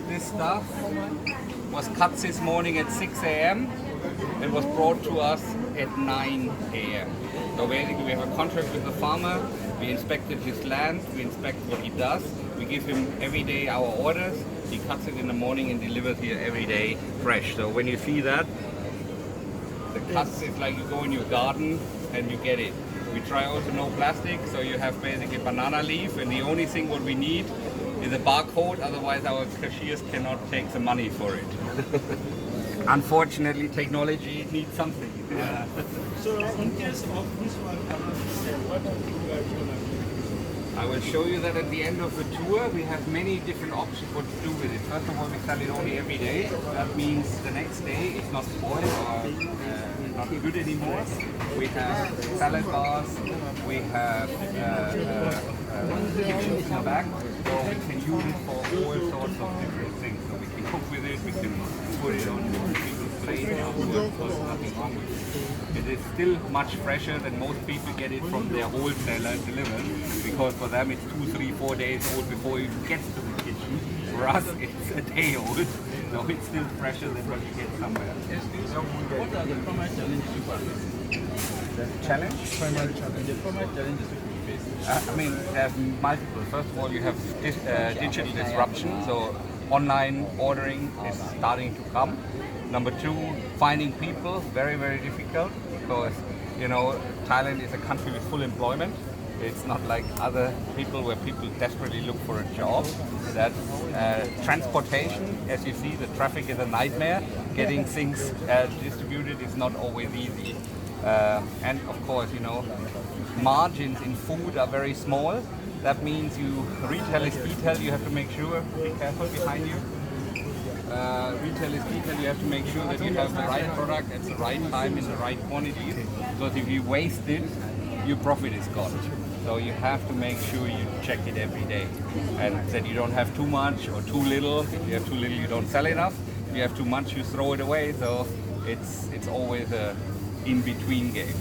This stuff was cut this morning at 6 a.m. and was brought to us at 9 a.m. So basically we have a contract with the farmer, we inspected his land, we inspect what he does, we give him every day our orders, he cuts it in the morning and delivers here every day fresh. So when you see that, the cuts is like you go in your garden and you get it. We try also no plastic, so you have basically banana leaf, and the only thing what we need is a barcode, otherwise our cashiers cannot take the money for it. Unfortunately, technology needs something. So in case of this one, what are you guys gonna do? I will show you that at the end of the tour. We have many different options what to do with it. First of all, we sell it only every day. That means the next day it's not spoiled or not good anymore. We have salad bars, we have kitchens in the back, so we can use it for all sorts of different things. So we can cook with it, we can put it on people's plates afterwards, so there's nothing wrong with it. It is still much fresher than most people get it from their wholesaler delivered, because for them it's 2, 3, 4 days old before it even gets to the kitchen. For us it's a day old, so it's still fresher than what you get somewhere. What are the primary challenges you face? The challenge? Primary challenges. The primary challenges you face. I mean, there's multiple. First of all, you have digital disruption, so online ordering is starting to come. Number two, finding people, very, very difficult, because, you know, Thailand is a country with full employment. It's not like other people where people desperately look for a job. That transportation, as you see, the traffic is a nightmare. Getting things distributed is not always easy. And of course, you know, margins in food are very small. That means retail is detail, you have to make sure, be careful behind you. Retail is detail, you have to make sure that you have the right product at the right time in the right quantities, because if you waste it, your profit is gone. So you have to make sure you check it every day, and that you don't have too much or too little. If you have too little, you don't sell enough. If you have too much, you throw it away. So it's always a in-between game.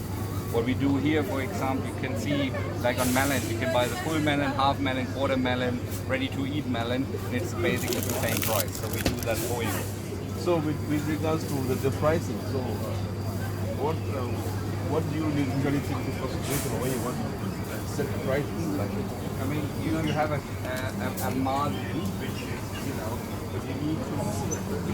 What we do here, for example, you can see, like on melons, you can buy the full melon, half melon, quarter melon, ready-to-eat melon, and it's basically the same price. So we do that for you. So with regards to the pricing, so what do you usually think is the situation when you want to set the prices? Like, I mean, you have a margin, which is, you know, if you need to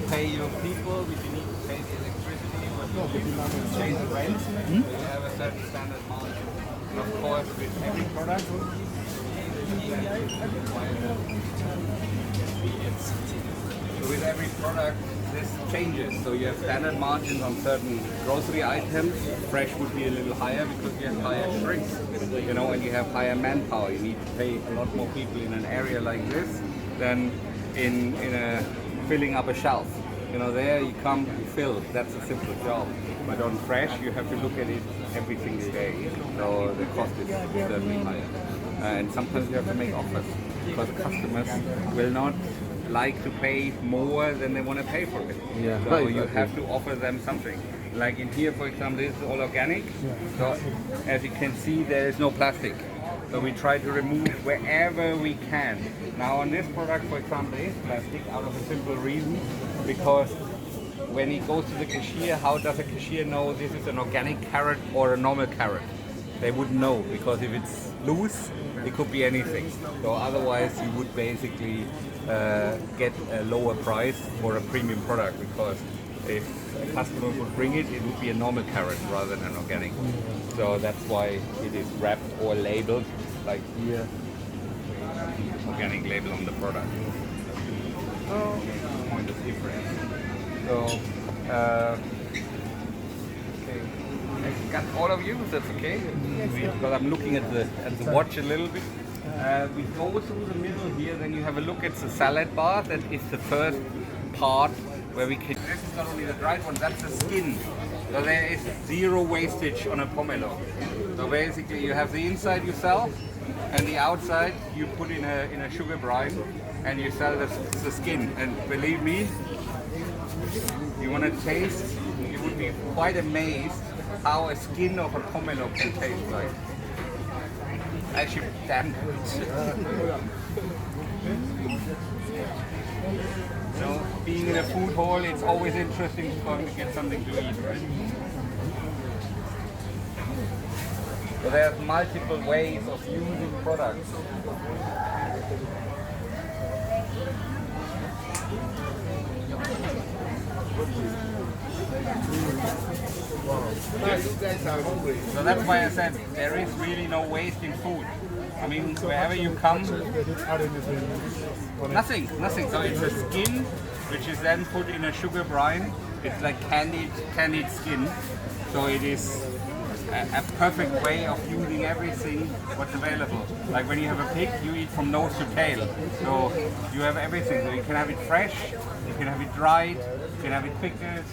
pay your people, if you need to pay the electricity, what you need to pay the rent, you have a certain standard margin. And of course, with every product, so with every product, this changes. So you have standard margins on certain grocery items. Fresh would be a little higher because you have higher shrinks, you know, and you have higher manpower. You need to pay a lot more people in an area like this than in filling up a shelf. You know, there you come, you fill. That's a simple job. But on fresh, you have to look at it every single day. So the cost is certainly higher. And sometimes you have to make offers, because customers will not like to pay more than they want to pay for it. Yeah, so exactly. you have to offer them something. Like in here, for example, this is all organic. So as you can see, there is no plastic. So we try to remove wherever we can. Now on this product, for example, there is plastic out of a simple reason, because when it goes to the cashier, how does a cashier know this is an organic carrot or a normal carrot? They wouldn't know, because if it's loose, it could be anything. So otherwise you would basically get a lower price for a premium product, because if a customer would bring it, it would be a normal carrot rather than an organic. So that's why it is wrapped or labeled like here, organic label on the product. Point of difference. So, okay, I got all of you. That's okay. Because I'm looking at the watch a little bit. We go through the middle here. Then you have a look at the salad bar. That is the first part where we can. This is not only the dried one. That's the skin. So there is zero wastage on a pomelo. So basically, you have the inside you sell, and the outside you put in a sugar brine, and you sell the skin. And believe me, you want to taste, you would be quite amazed how a skin of a pomelo can taste like. Actually, damn good. being in a food hall, it's always interesting to get something to eat, right? So there's multiple ways of using products. Now you guys are hungry. So that's why I said there is really no waste in food. I mean, wherever you come, nothing. So it's a skin, which is then put in a sugar brine. It's like candied skin. So it is a perfect way of using everything what's available. Like when you have a pig, you eat from nose to tail. So you have everything. So you can have it fresh, you can have it dried, you can have it pickled.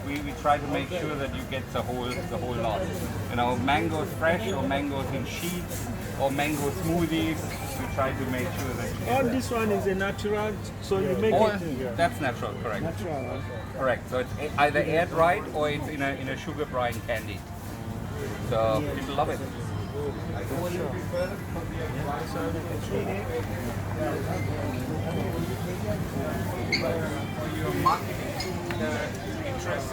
We try to make sure that you get the whole lot. You know, mangoes fresh or mangoes in sheets or mango smoothies. We try to make sure that you get All that. this one is a natural, so you make All, it that's natural, correct. natural. Correct. So it's either air dried or it's in a sugar brine candy. So people love it. For your marketing interest,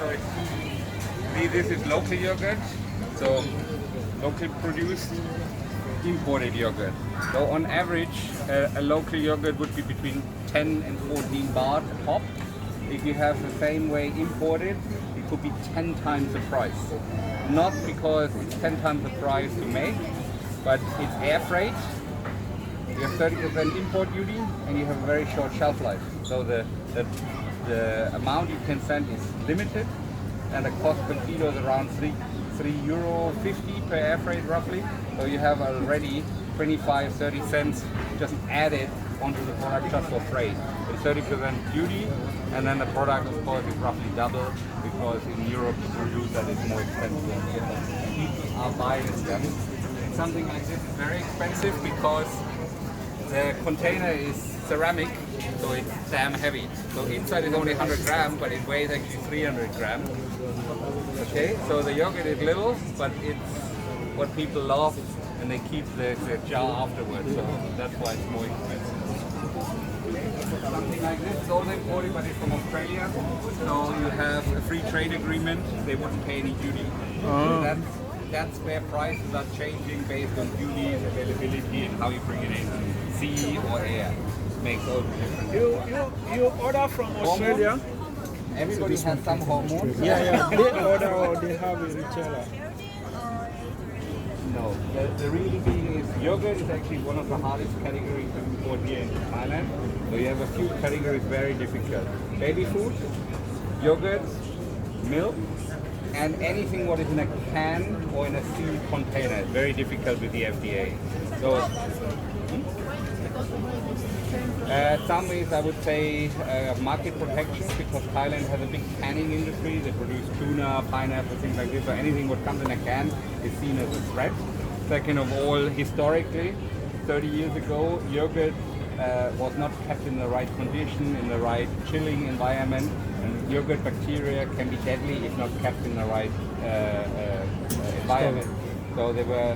this is local yogurt, so local produced imported yogurt. So on average, a local yogurt would be between 10 and 14 baht a pop. If you have the same way imported, it could be 10 times the price. Not because it's 10 times the price to make, but it's air freight. You have 30% import duty and you have a very short shelf life. So the amount you can send is limited, and the cost per kilo is around €3.50 per air freight roughly. So you have already 25-30 cents just added onto the product just for freight. It's 30% duty, and then the product of course is roughly double because in Europe to produce that is more expensive. People are buying them. And something like this is very expensive because the container is ceramic, so it's damn heavy. So inside is only 100 grams, but it weighs actually 300 grams. Okay, so the yogurt is little, but it's what people love, and they keep the jar afterwards. So that's why it's more expensive. Something like this is also imported, but it's from Australia. So you have a free trade agreement. They wouldn't pay any duty. So that's where prices are changing based on duties, availability, and how you bring it in, sea or air. Makes all the difference. You order from Australia? Everybody has some hormones. Yeah. They order or they have a retailer. No, the real thing is yogurt is actually one of the hardest categories to import here in Thailand. So you have a few categories very difficult. Baby food, yogurt, milk, and anything what is in a can or in a sealed container is very difficult with the FDA. So some ways I would say market protection, because Thailand has a big canning industry. They produce tuna, pineapple, things like this. So anything what comes in a can is seen as a threat. Second of all, historically, 30 years ago, yogurt was not kept in the right condition, in the right chilling environment. And yogurt bacteria can be deadly if not kept in the right environment. So there were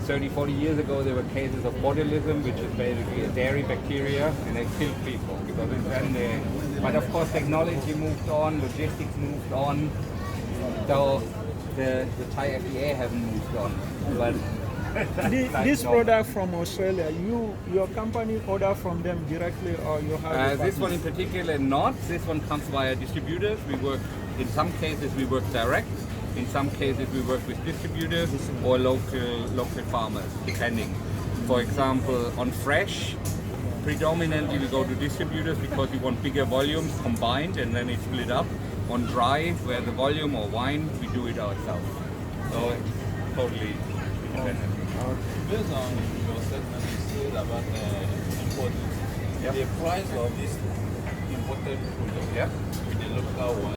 30, 40 years ago, there were cases of botulism, which is basically a dairy bacteria, and it killed people because it's then but of course technology moved on, logistics moved on, so the Thai FDA hasn't moved on. But This product from Australia, your company order from them directly, or you have this one in particular not. This one comes via distributors. We work, in some cases we work direct, in some cases we work with distributors or local farmers, depending. For example, on fresh, predominantly we go to distributors because we want bigger volumes combined and then it's split up. On dry, where the volume or wine, we do it ourselves. So it's totally independent. Based on your statement, you said about importing. Yep. The price of this imported product Yeah. with the local one.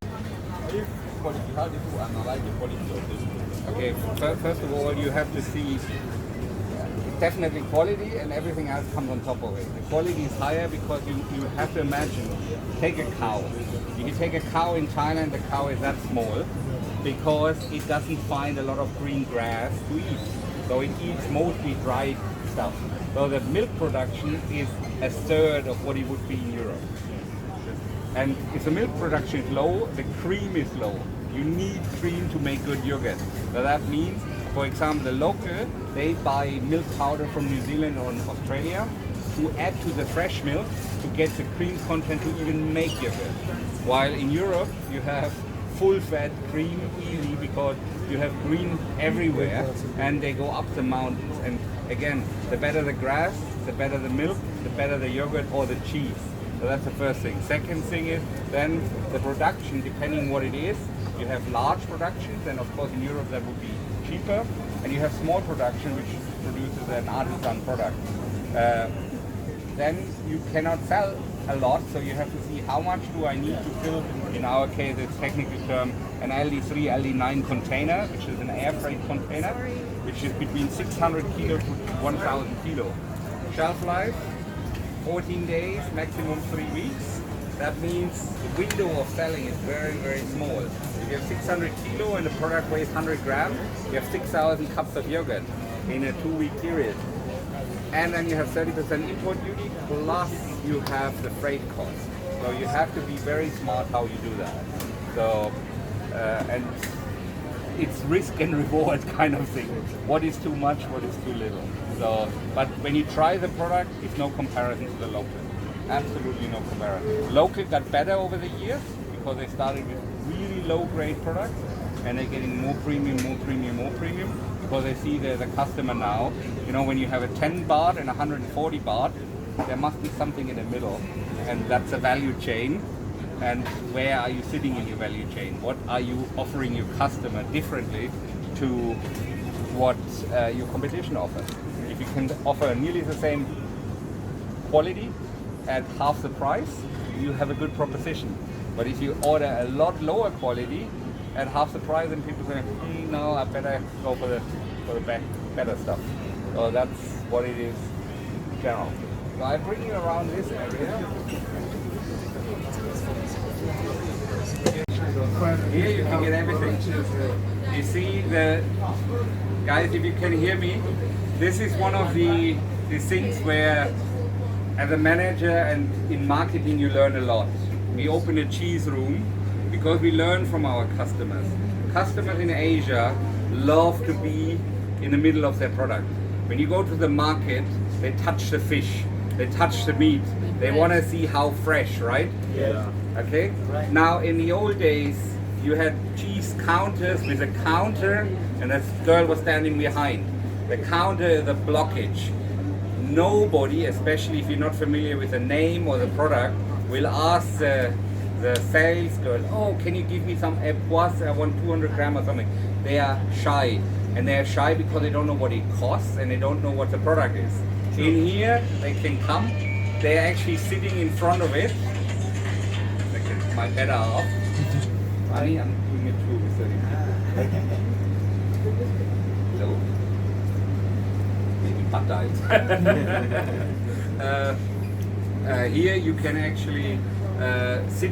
How do you analyze the quality of this product? Okay, first of all, you have to see definitely quality, and everything else comes on top of it. The quality is higher because you have to imagine, take a cow. If you take a cow in Thailand, the cow is that small because it doesn't find a lot of green grass to eat. So it eats mostly dried stuff. So the milk production is a third of what it would be in Europe. And if the milk production is low, the cream is low. You need cream to make good yogurt. So that means, for example, the local, they buy milk powder from New Zealand or Australia to add to the fresh milk to get the cream content to even make yogurt. While in Europe, you have full fat cream easy because you have green everywhere and they go up the mountains. And again, the better the grass, the better the milk, the better the yogurt or the cheese. So that's the first thing. Second thing is then the production, depending what it is. You have large productions, and of course in Europe that would be cheaper. And you have small production, which produces an artisan product. Then you cannot sell a lot, so you have to see how much do I need to fill, in our case it's technical term, an LD3, LD9 container, which is an air freight container, which is between 600 kilo to 1,000 kilo. Shelf life, 14 days, maximum 3 weeks. That means the window of selling is very, very small. If you have 600 kilo and the product weighs 100 grams, you have 6,000 cups of yogurt in a 2-week period. And then you have 30% import duty, plus you have the freight cost. So you have to be very smart how you do that. So, and it's risk and reward kind of thing. What is too much, what is too little. So, but when you try the product, it's no comparison to the local. Absolutely no comparison. Local got better over the years because they started with really low grade products and they're getting more premium, more premium, more premium because they see there's a customer now. You know, when you have a 10 baht and 140 baht, there must be something in the middle, and that's a value chain. And where are you sitting in your value chain? What are you offering your customer differently to what your competition offers? If you can offer nearly the same quality at half the price, you have a good proposition. But if you order a lot lower quality at half the price, then people say, no, I better go for the better stuff. So that's what it is in general. So I bring you around this area. Here you can get everything. You see the guys, if you can hear me, this is one of the things where as a manager and in marketing you learn a lot. We open a cheese room because we learn from our customers. Customers in Asia love to be in the middle of their product. When you go to the market, they touch the fish, they touch the meat, they want to see how fresh, right? Yeah. Okay? Now in the old days, you had cheese counters with a counter and a girl was standing behind. The counter is a blockage. Nobody, especially if you're not familiar with the name or the product, will ask the sales girl, oh, can you give me some époisse? I want 200 grams or something. They are shy. And they are shy because they don't know what it costs and they don't know what the product is. In here, they can come. They're actually sitting in front of it. My better half. Honey, I'm doing it too with 30 people. So, maybe butter. Here you can actually sit,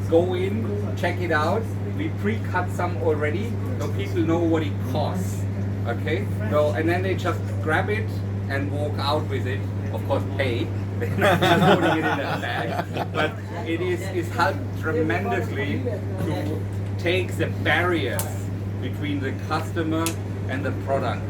go in, check it out. We pre-cut some already, so people know what it costs. Okay, so and then they just grab it and walk out with it. Of course, pay. They're not just putting it in a bag, but it's helped tremendously to take the barriers between the customer and the product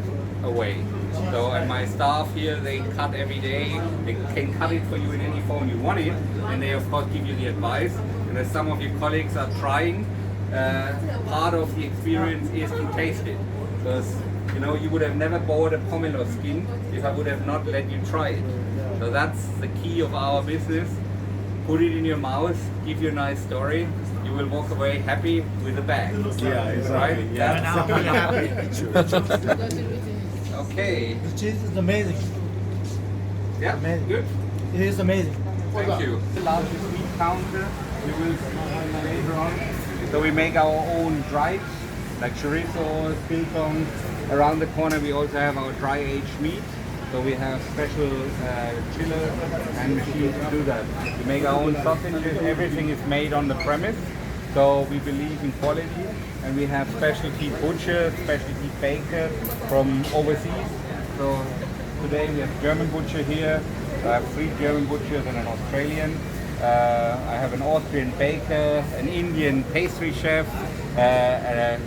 away. So, and my staff here, they cut every day. They can cut it for you in any form you want it, and they of course give you the advice. And as some of your colleagues are trying, part of the experience is to taste it, because you know you would have never bought a pomelo skin if I would have not let you try it. So that's the key of our business. Put it in your mouth, give you a nice story. You will walk away happy with the bag. Yeah, exactly. Right? Yeah. Okay. The cheese is amazing. Yeah. Amazing. Good. It is amazing. Thank you. The largest meat counter you will see later on. So we make our own dried, like chorizo, biltong. Around the corner we also have our dry aged meat. So we have special chillers and machines to do that. We make our own sausages. Everything is made on the premise. So we believe in quality, and we have specialty butchers, specialty bakers from overseas. So today we have German butcher here. I have 3 German butchers and an Australian. I have an Austrian baker, an Indian pastry chef, a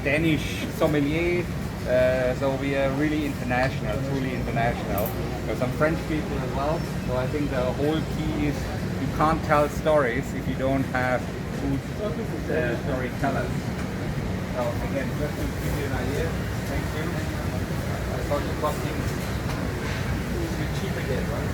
Danish sommelier. So we are really international, truly international. There's some French people as well. So I think the whole key is you can't tell stories if you don't have food storytellers. So again, just to give you an idea, thank you. I thought the costing is cheap again, right?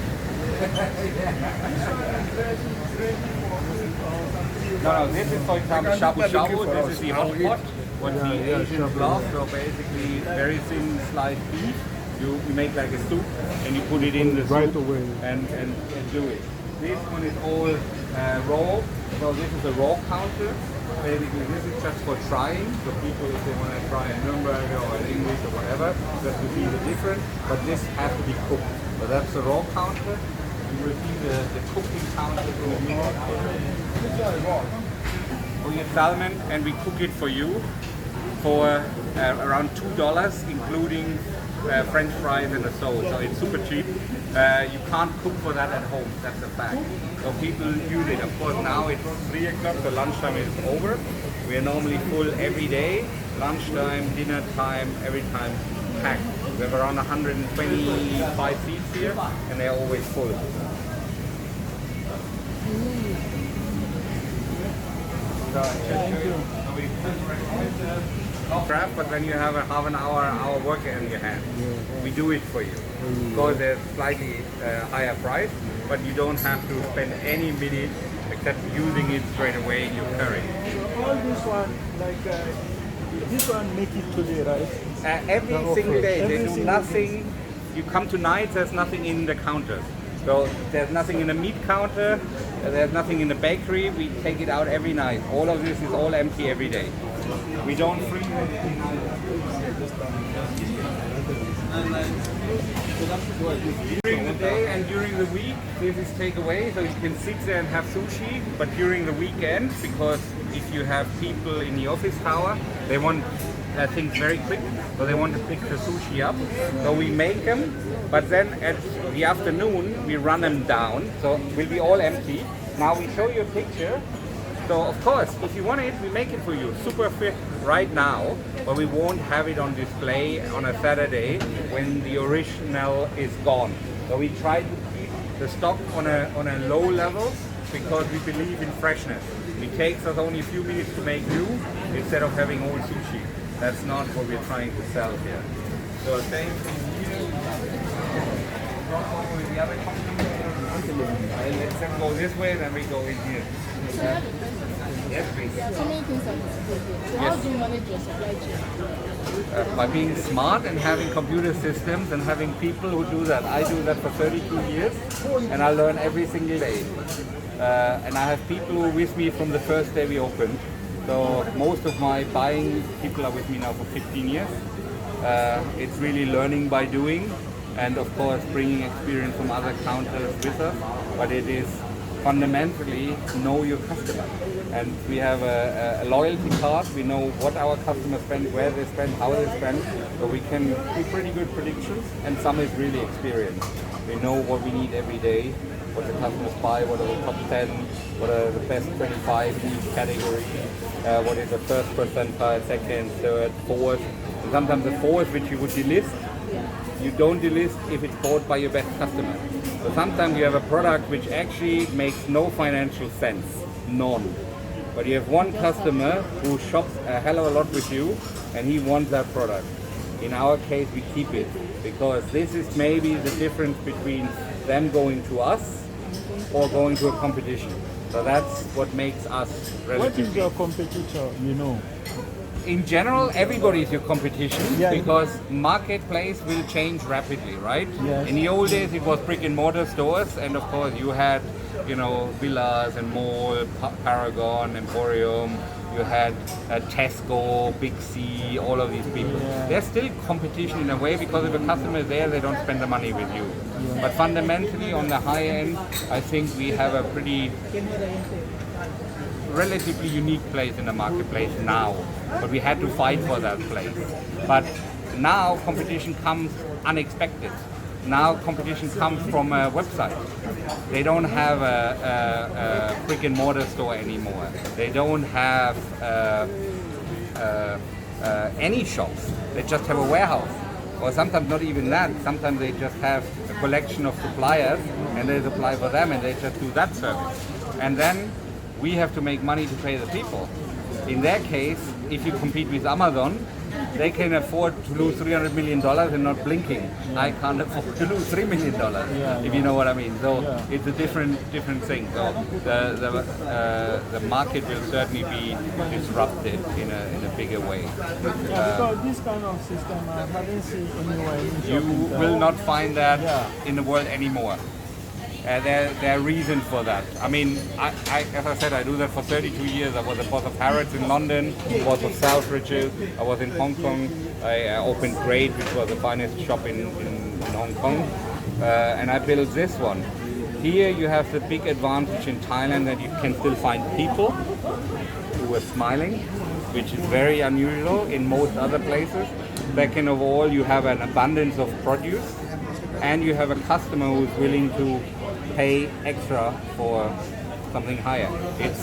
No, this is for example shabu shabu. This is the hot pot. What the Asians love. So basically, very thin sliced beef. You make like a soup and you put it in the Right soup away. and do it. This one is all raw. So this is a raw counter. Basically, this is just for trying. So people, if they want to try a Nuremberg or an English or whatever, just to see the difference. But this has to be cooked. So that's the raw counter. You will see the cooking counter in the middle. For your salmon, and we cook it for you for around $2, including French fries and a sauce. So it's super cheap. You can't cook for that at home. That's a fact. So people use it. Of course, now it's 3 o'clock. The lunchtime is over. We are normally full every day. Lunchtime, dinner time, every time packed. We have around 125 seats here, and they're always full. Thank you. Crap, but then you have a half an hour work in your hand. We do it for you. Because there's slightly higher price, but you don't have to spend any minute except using it straight away in your curry. So all this one, like this one, make it today, right? Every Okay. single day, Every they do single nothing. You come tonight, there's nothing in the counters. So there's nothing in the meat counter, there's nothing in the bakery. We take it out every night. All of this is all empty every day. We don't freeze anything. During the day and during the week, this is takeaway, so you can sit there and have sushi. But during the weekend, because if you have people in the office tower, they want things very quick, so they want to pick the sushi up. So we make them, but then at the afternoon we run them down, so it will be all empty. Now we show you a picture. So of course, if you want it, we make it for you, super fit right now, but we won't have it on display on a Saturday when the original is gone. So we try to keep the stock on a low level because we believe in freshness. It takes us only a few minutes to make new instead of having old sushi. That's not what we're trying to sell here. So same thing here. Cross over with the other company. Let's them go this way, then we go in here. Yes, please. So many things are distributed. So how do you manage your supply chain? By being smart and having computer systems and having people who do that. I do that for 32 years and I learn every single day. And I have people who are with me from the first day we opened. So most of my buying people are with me now for 15 years. It's really learning by doing and of course bringing experience from other counters with us. But it is fundamentally know your customer. And we have a loyalty card. We know what our customers spend, where they spend, how they spend. So we can do pretty good predictions and some is really experience. We know what we need every day, what the customers buy, what are the top 10, what are the best 25 in each category, what is the first percentile, second, third, fourth. And sometimes the fourth which you would delist, you don't delist if it's bought by your best customer. So sometimes you have a product which actually makes no financial sense, none. But you have one customer who shops a hell of a lot with you and he wants that product. In our case, we keep it because this is maybe the difference between them going to us or going to a competition. So that's what makes us relatively. What is your competitor, you know? In general, everybody is your competition because marketplace will change rapidly, right? Yes. In the old days, it was brick and mortar stores, and of course, you had, you know, villas and mall, Paragon, Emporium. You had Tesco, Big C, all of these people. Yeah. There's still competition in a way because if a customer is there, they don't spend the money with you. Yeah. But fundamentally, on the high end, I think we have a pretty relatively unique place in the marketplace now, but we had to fight for that place. But now competition comes unexpected. now competition comes from a website. They don't have a brick and mortar store anymore. They don't have any shops. They just have a warehouse. Or sometimes not even that. Sometimes they just have a collection of suppliers and they supply for them and they just do that service. And then we have to make money to pay the people. In their case, if you compete with Amazon, they can afford to lose $300 million and not blinking. I can't afford to lose $3 million, if you know what I mean. So it's a different thing. So the market will certainly be disrupted in a bigger way. Because this kind of system I haven't seen anywhere in You shopping. will not find that in the world anymore. There are reasons for that. I mean, as I said, I do that for 32 years. I was the boss of Harrods in London, boss of Selfridges. I was in Hong Kong. I opened Great, which was the finest shop in Hong Kong. And I built this one. Here you have the big advantage in Thailand that you can still find people who are smiling, which is very unusual in most other places. Second of all, you have an abundance of produce and you have a customer who's willing to pay extra for something higher. It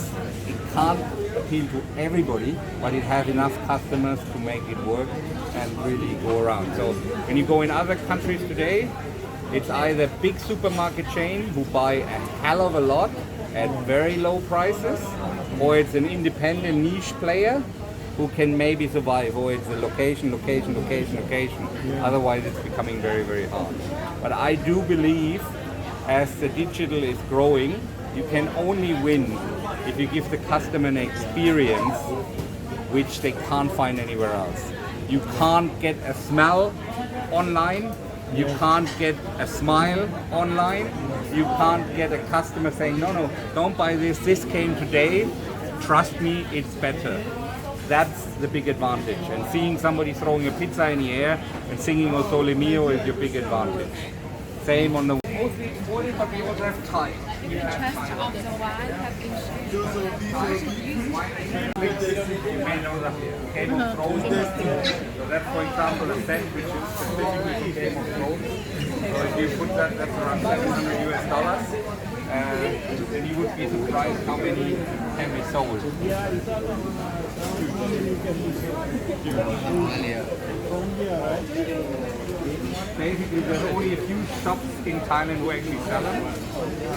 can't appeal to everybody, but it has enough customers to make it work and really go around. So when you go in other countries today, it's either big supermarket chain who buy a hell of a lot at very low prices, or it's an independent niche player who can maybe survive, or it's a location. Otherwise it's becoming very, very hard. But I do believe as the digital is growing, you can only win if you give the customer an experience which they can't find anywhere else. You can't get a smell online, you can't get a smile online, you can't get a customer saying, no, don't buy this came today, trust me, it's better. That's the big advantage. And seeing somebody throwing a pizza in the air and singing O Sole Mio is your big advantage. Same on the mostly but we also have Thai. You have Thai. You may know that Game of Thrones. So that's, for example, a set which is specifically for Game of Thrones. So if you put that, that's around $700 then you would be surprised how many can be sold. Basically, there's only a few shops in Thailand who actually sell them.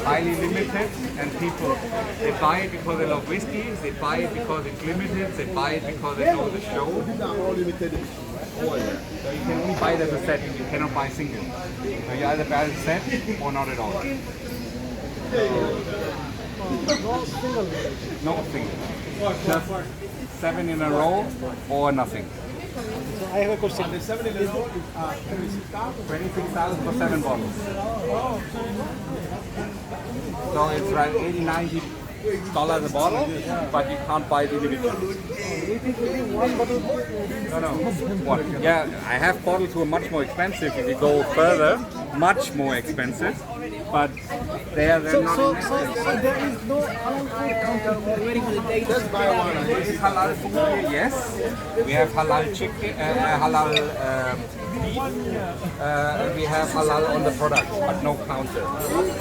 Highly limited, and people, they buy it because they love whiskey, they buy it because it's limited, they buy it because they know the show. So you can only buy it as a set, you cannot buy single. So you either buy a set or not at all. No single. Just 7 in a row or nothing. I have a question. 26,000 for 7 bottles. So it's like $80, $90 a bottle, but you can't buy it individually. No. One. Yeah, I have bottles who are much more expensive. If you go further, much more expensive. But they're not in excess. So there is no Just buy one. This is halal food here, yes. We have halal chicken, halal beef. We have halal on the product, but no counter.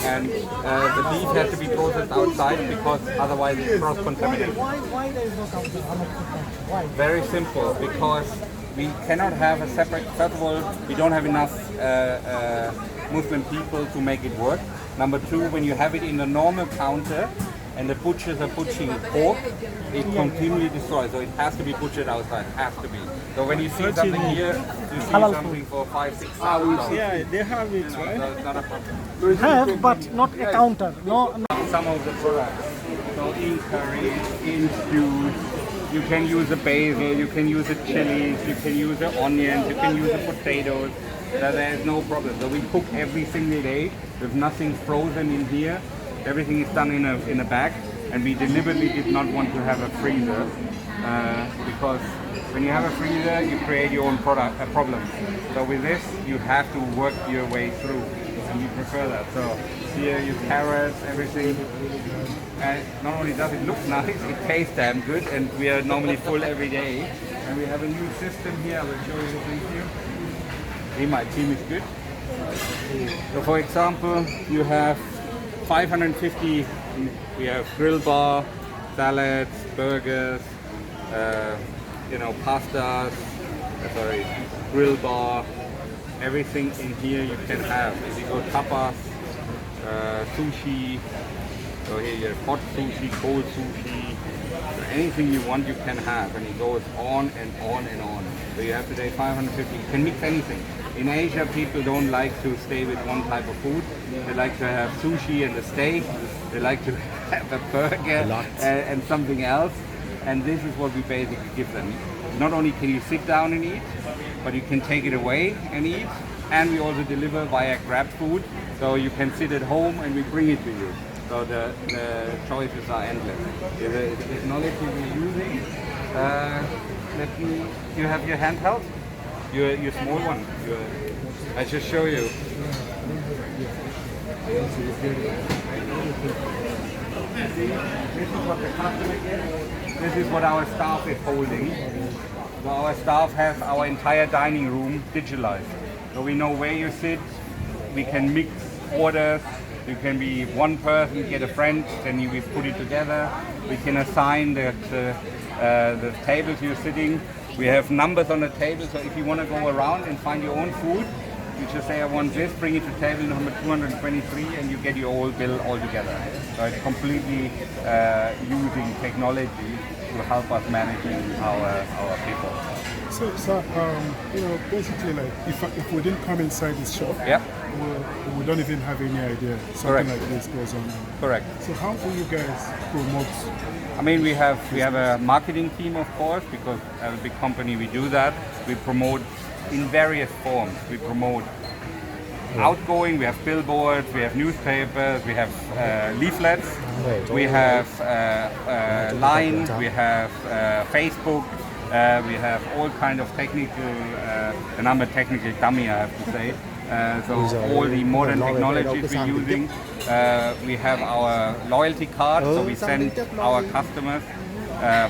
And the beef has to be processed outside because otherwise it's cross-contaminated. Why there is no counter? Why? Very simple, because we cannot have a separate, first of all, we don't have enough Muslim people to make it work. Number two, when you have it in the normal counter and the butchers are butchering pork, it continually destroys. So it has to be butchered outside, has to be. So when you see something here, you see something for $5,000-$6,000. Yeah, they have it, right? So it's not a problem. Have, but not a counter. No. Some of the products, so in curries, in stews, you can use the basil, you can use the chilies, you can use the onions, you can use the potatoes. There is no problem. So we cook every single day. There's nothing frozen in here. Everything is done in a bag, and we deliberately did not want to have a freezer because when you have a freezer, you create your own problem. So with this, you have to work your way through, and we prefer that. So here you carrots, everything. And not only does it look nice, it tastes damn good, and we are normally full every day. And we have a new system here. I will show you the thing here. My team is good. So for example, you have 550, we have grill bar, salads, burgers, pastas, grill bar, everything in here you can have. If you go tapas, sushi, so here you have hot sushi, cold sushi, so anything you want you can have, and it goes on and on and on. So you have today 550, you can mix anything. In Asia, people don't like to stay with one type of food. They like to have sushi and a steak. They like to have a burger and something else. And this is what we basically give them. Not only can you sit down and eat, but you can take it away and eat. And we also deliver via Grab food. So you can sit at home and we bring it to you. So the choices are endless. The technology we're using, you have your handheld? Your small one. I just show you. This is what the customer gets. This is what our staff is holding. So our staff has our entire dining room digitalized. So we know where you sit. We can mix orders. You can be one person, get a friend, then we put it together. We can assign the tables you're sitting. We have numbers on the table, so if you want to go around and find your own food, you just say, I want this, bring it to table number 223, and you get your whole bill all together. So it's completely using technology to help us managing our people. So, basically, like, if we didn't come inside this shop, yeah, we don't even have any idea something like this goes on. Correct. So how do you guys promote? I mean, we have a marketing team, of course, because as a big company we do that. We promote in various forms. We promote outgoing, we have billboards, we have newspapers, we have leaflets, we have Line, we have Facebook, we have all kind of technical, and I'm a technical dummy, I have to say. So all the modern technologies we're using. We have our loyalty card, so we send our customers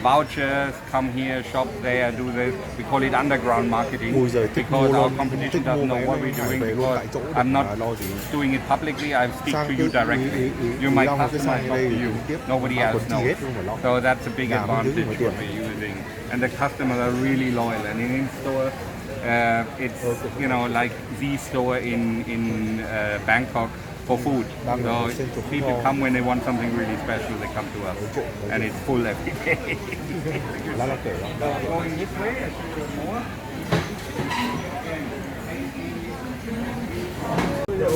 vouchers, come here, shop there, do this. We call it underground marketing because our competition doesn't know what we're doing, because I'm not doing it publicly, I speak to you directly. You're my customer, I talk to you. Nobody else knows. So that's a big advantage what we're using. And the customers are really loyal. And in store, it's like the store in Bangkok for food. So people come when they want something really special, they come to us, and it's full every day. Going this way, I should go more. This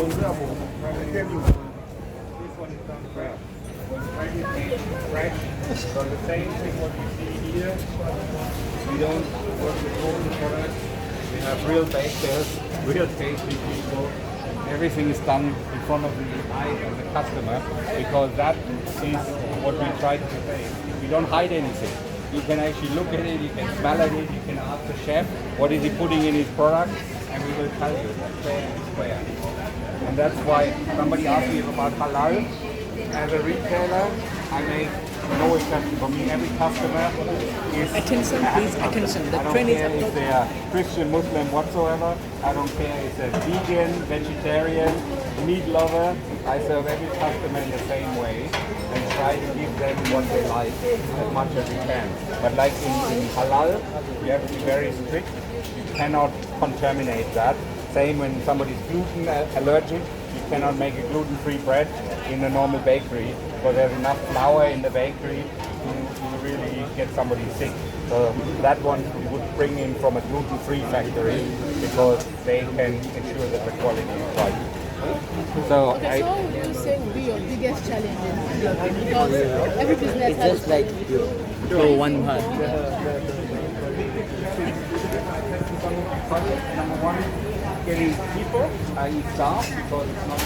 one is done fresh. Fresh. So the same thing what you see here. We don't work with frozen products. We have real bakers, real tasty people. Everything is done in front of the eye of the customer, because that is what we try to say. We don't hide anything. You can actually look at it, you can smell at it, you can ask the chef what is he putting in his product, and we will tell you fair and square. And that's why somebody asked me about halal. As a retailer, I make no exception. For me, every customer is Attention, please, attention. The I don't train is care if they are Christian, Muslim, whatsoever. I don't care if they're vegan, vegetarian, meat lover. I serve every customer in the same way and try to give them what they like as much as we can. But like in halal, you have to be very strict. You cannot contaminate that. Same when somebody's gluten allergic, you cannot make a gluten-free bread in a normal bakery, because there's enough flour in the bakery to really get somebody sick. So that one we would bring in from a gluten-free factory, because they can ensure that the quality is right. So okay, so what would you say would be your biggest challenge in developing? Because every business It's has just like you go one part. Number one, getting people, i.e. staff, because it's not.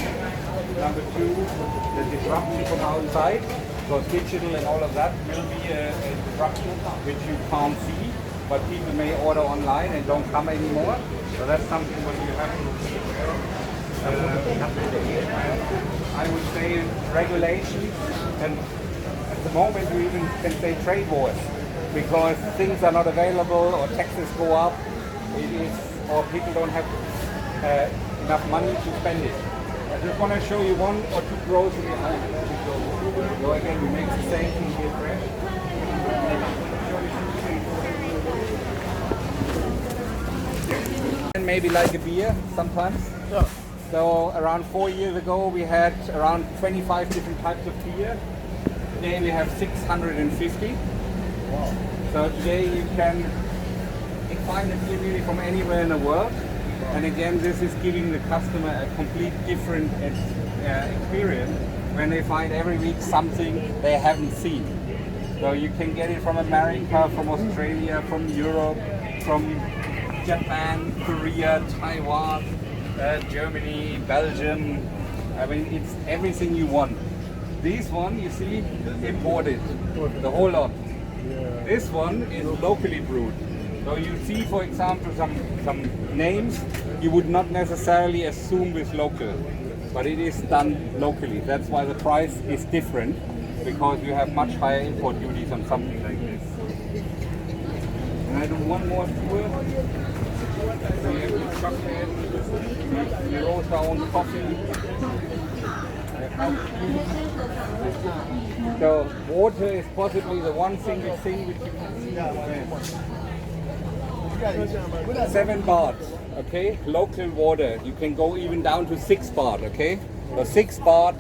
Number two, the disruption from outside, because digital and all of that will be a disruption which you can't see, but people may order online and don't come anymore. So that's something what you have to be aware of. I would say regulations, and at the moment you even can say trade wars, because things are not available or taxes go up. It is, or people don't have enough money to spend it. I just want to show you one or two grocery items. So again, we make the same thing here fresh. And maybe like a beer sometimes. Yeah. So around 4 years ago we had around 25 different types of beer. Today we have 650. Wow. So today you can find a beer really from anywhere in the world. And again, this is giving the customer a complete different experience when they find every week something they haven't seen. So you can get it from America, from Australia, from Europe, from Japan, Korea, Taiwan, Germany, Belgium. I mean, it's everything you want. This one, you see, imported, the whole lot. This one is locally brewed. So you see, for example, some names you would not necessarily assume with local, but it is done locally. That's why the price is different, because you have much higher import duties on something like this. And I do one more tour. So we have the chocolate, we roast our own coffee. So water is possibly the one single thing which you can see. 7 baht, okay? Local water. You can go even down to 6 baht, okay? So 6 baht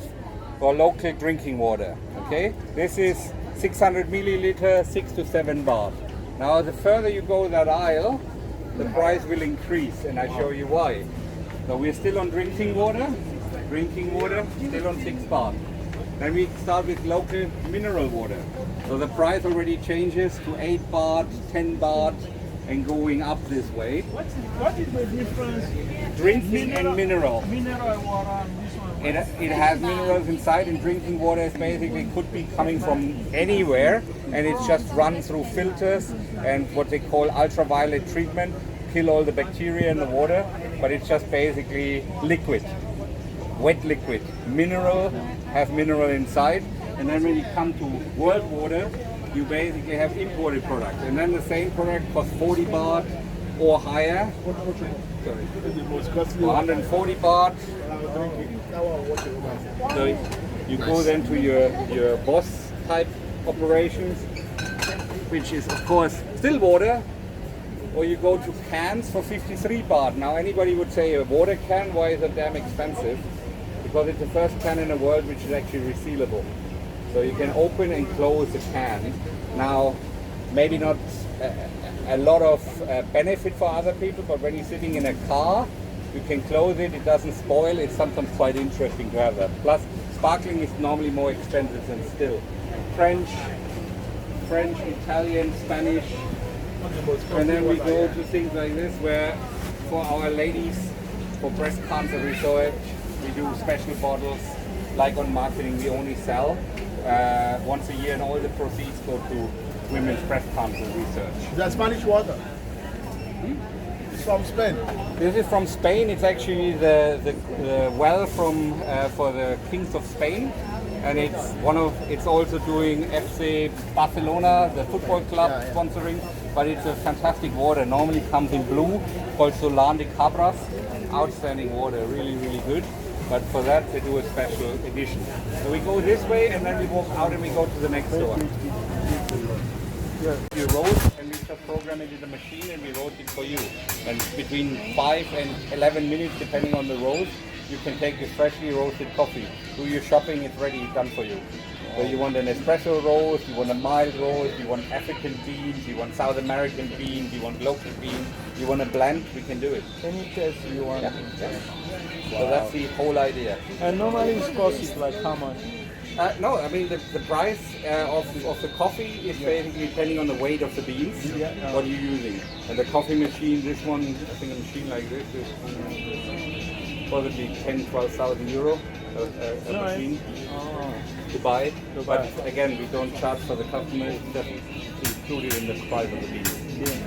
for local drinking water, okay? This is 600 milliliter, 6 to 7 baht. Now, the further you go that aisle, the price will increase, and I show you why. So we're still on drinking water, still on 6 baht. Then we start with local mineral water. So the price already changes to 8 baht, 10 baht, and going up this way. What is the difference? Drinking and mineral. Mineral water and this one. It has minerals inside, and drinking water is basically could be coming from anywhere, and it's just run through filters and what they call ultraviolet treatment, kill all the bacteria in the water, but it's just basically liquid, wet liquid. Mineral has mineral inside, and then when you come to world water, you basically have imported products, and then the same product costs 40 baht or higher. Sorry. 140 baht. So you go then to your boss type operations, which is of course still water, or you go to cans for 53 baht. Now anybody would say a water can, why is it damn expensive? Because it's the first can in the world which is actually resealable. So you can open and close the can. Now, maybe not a lot of benefit for other people, but when you're sitting in a car, you can close it, it doesn't spoil, it's sometimes quite interesting to have that. Plus, sparkling is normally more expensive than still. French, Italian, Spanish, and then we go to things like this, where for our ladies, for breast cancer research, we do special bottles. Like on marketing, we only sell once a year, and all the proceeds go to women's breast cancer research. Is that Spanish water? It's from Spain. This is from Spain. It's actually the well from for the kings of Spain, and it's also doing FC Barcelona, the football club, sponsoring. But it's a fantastic water. Normally comes in blue, called Solan de Cabras. Outstanding water, really, really good. But for that, they do a special edition. So we go this way, and then we walk out and we go to the next door. You roast, and we just program it in the machine, and we roast it for you. And between 5 and 11 minutes, depending on the roast, you can take your freshly roasted coffee. Do your shopping, it's ready, done for you. So you want an espresso roast, you want a mild roast, you want African beans, you want South American beans, you want local beans, you want a blend, we can do it. Any taste you want. Yeah. So that's the whole idea. And normally it costs like how much? No, I mean the price of the coffee is basically depending on the weight of the beans, what you're using. And the coffee machine, this one, I think a machine like this is probably 10,000-12,000 euro a machine to buy. But again, we don't charge for the customer, it's just included in the price of the beans.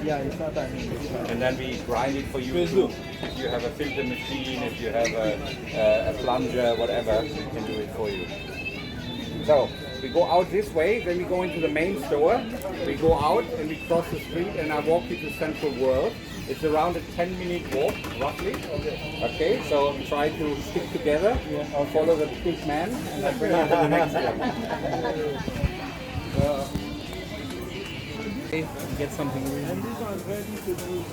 Yeah, it's not that easy. And then we grind it for you too. If you have a filter machine, if you have a plunger, whatever, we can do it for you. So we go out this way, then we go into the main store. We go out and we cross the street, and I walk you to Central World. It's around a 10-minute walk, roughly. Okay, so try to stick together. I'll follow the big man and I'll bring you to the next one. Get something really. And this one's ready to do.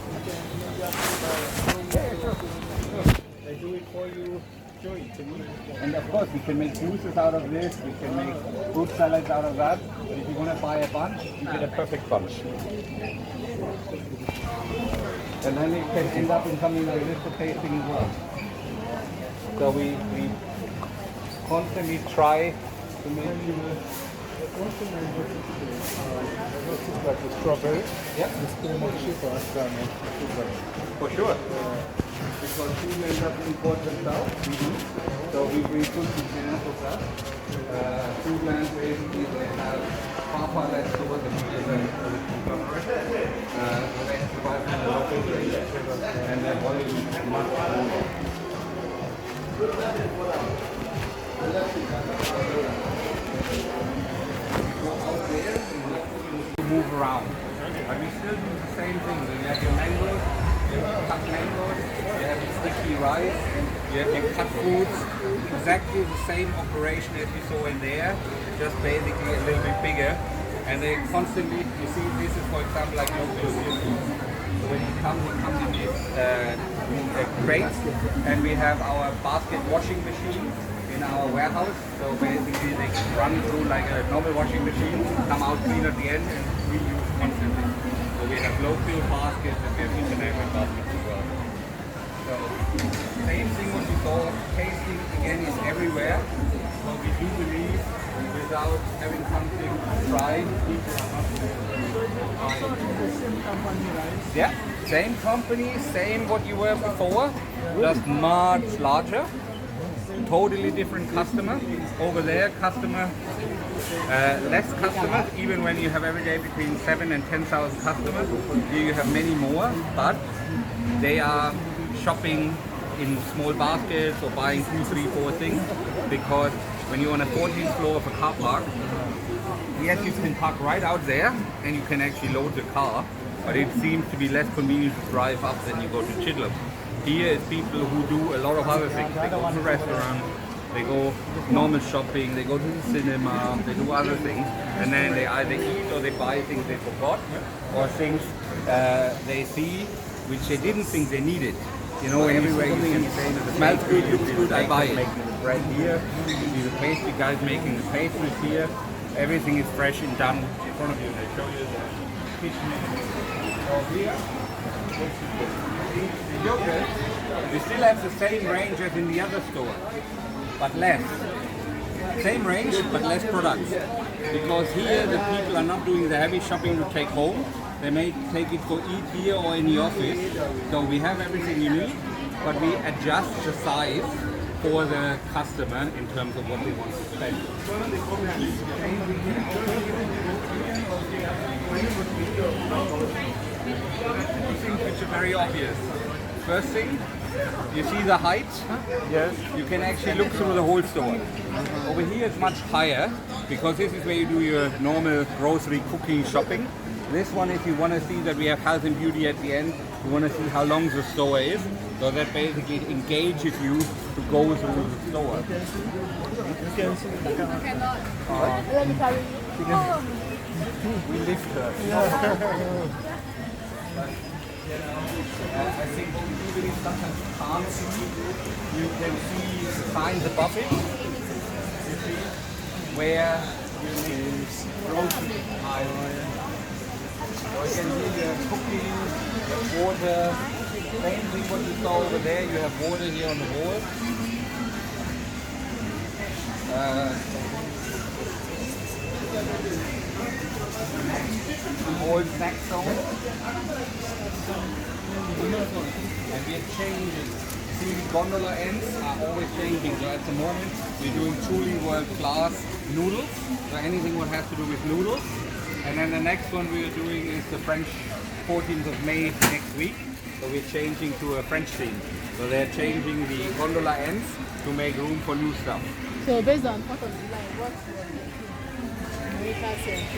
They do it for you. Show it to me. And of course, we can make juices out of this, we can make fruit salads out of that. But if you want to buy a bunch, you get a perfect bunch. And then it can end up in something like this for tasting as well. So we constantly try to make Like the strawberry. yeah, It's still more cheaper than for sure. Because people end up import themselves. So we bring 50 cans of that. Food lands basically they have far less stores than we do the conglomerate. So they survive from the local trade and their volume is much smaller. Go out there to move around. But we still do the same thing. You have your mangoes, you have cut mangoes, you have your sticky rice, you have your cut fruits. Exactly the same operation as we saw in there, just basically a little bit bigger. And they constantly, you see, this is for example like local food. So when you come in these crates, and we have our basket washing machine in our warehouse. So basically they run through like a normal washing machine, come out clean at the end, and reuse constantly. So we have local baskets and we have international baskets as well. So same thing what we saw, tasting again is everywhere. So we do believe without having something tried, people are not Same company, right? yeah, same company, same what you were before, just much larger. Totally different customer. Over there, customer, less customers, even when you have every day between 7 and 10,000 customers. Here you have many more, but they are shopping in small baskets or buying 2, 3, 4 things, because when you're on a 14th floor of a car park, yes, you can park right out there and you can actually load the car, but it seems to be less convenient to drive up than you go to Chidlum. Here is people who do a lot of other things. They go to restaurants, they go normal shopping, they go to the cinema, they do other things, and then they either eat or they buy things they forgot, or things they see which they didn't think they needed. You know, everywhere you see the smells good, looks good, I buy it. Making the bread here, you see the pastry guys making the pastries here. Everything is fresh and done in front of you. They show you the kitchen. So here, the yogurt, we still have the same range as in the other store, but less. Same range, but less products. Because here the people are not doing the heavy shopping to take home. They may take it for eat here or in the office. So we have everything you need, but we adjust the size for the customer in terms of what they want to spend. Two things which are very obvious. First thing, you see the height? Yes. You can actually look through the whole store. Over here it's much higher, because this is where you do your normal grocery cooking shopping. This one, if you want to see that we have health and beauty at the end, you want to see how long the store is. So that basically engages you to go through the store. You can see the camera. Cannot. Let me carry you. Oh. We lift her. I think what we do really sometimes you can't see. You can see the signs above it. You see where you need grocery aisle. Or you can see the cooking, the water. Same thing what you saw over there. You have water here on the wall. All snack zone. And we are changing. See, the gondola ends are always changing. So at the moment, we're doing truly world-class noodles. So anything what has to do with noodles. And then the next one we are doing is the French 14th of May next week. So we're changing to a French theme. So they're changing the gondola ends to make room for new stuff. So based on 4th of July, what's your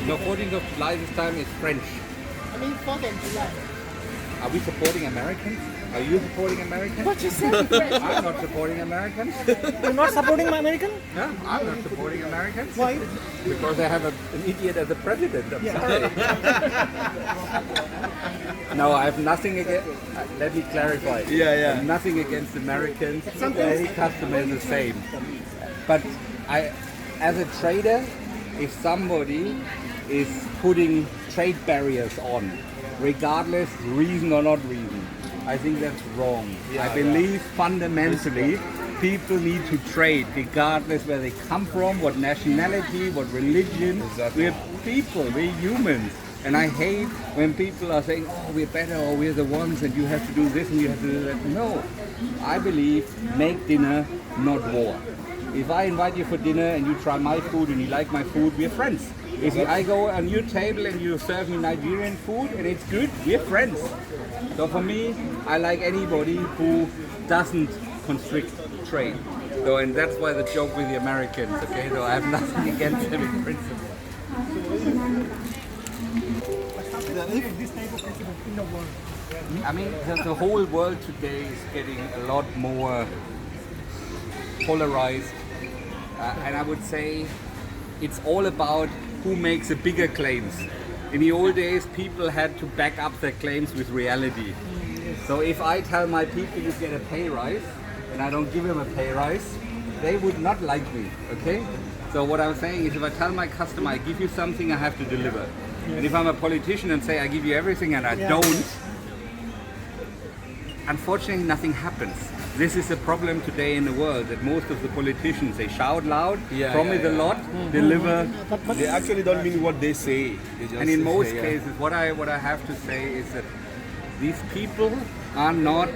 No, 14th of July this time is French. I mean 4th of July. Are we supporting Americans? Are you supporting Americans? What you said, friend? I'm not supporting Americans. You're not supporting American? No, I'm not supporting Americans. Why? Because they have an idiot as a president. I'm sorry. No, I have nothing against. Let me clarify. Yeah, yeah. I have nothing against Americans. Any customer is the same. But as a trader, if somebody is putting trade barriers on, regardless reason or not reason, I think that's wrong. I believe fundamentally people need to trade regardless where they come from, what nationality, what religion. We're people, we're humans. And I hate when people are saying, oh, we're better or we're the ones and you have to do this and you have to do that. No, I believe make dinner, not war. If I invite you for dinner and you try my food and you like my food, we're friends. If I go on your table and you serve me Nigerian food and it's good, we're friends. So for me, I like anybody who doesn't constrict trade. So, and that's why the joke with the Americans, okay? So I have nothing against them in principle. I mean, the whole world today is getting a lot more polarized. And I would say it's all about who makes the bigger claims. In the old days, people had to back up their claims with reality. So if I tell my people you get a pay rise, and I don't give them a pay rise, they would not like me, okay? So what I'm saying is if I tell my customer I give you something, I have to deliver. And if I'm a politician and say I give you everything and I don't, unfortunately nothing happens. This is a problem today in the world, that most of the politicians, they shout loud, promise a lot, deliver. They actually don't mean what they say. They just And in most say, cases, what I have to say is that these people are not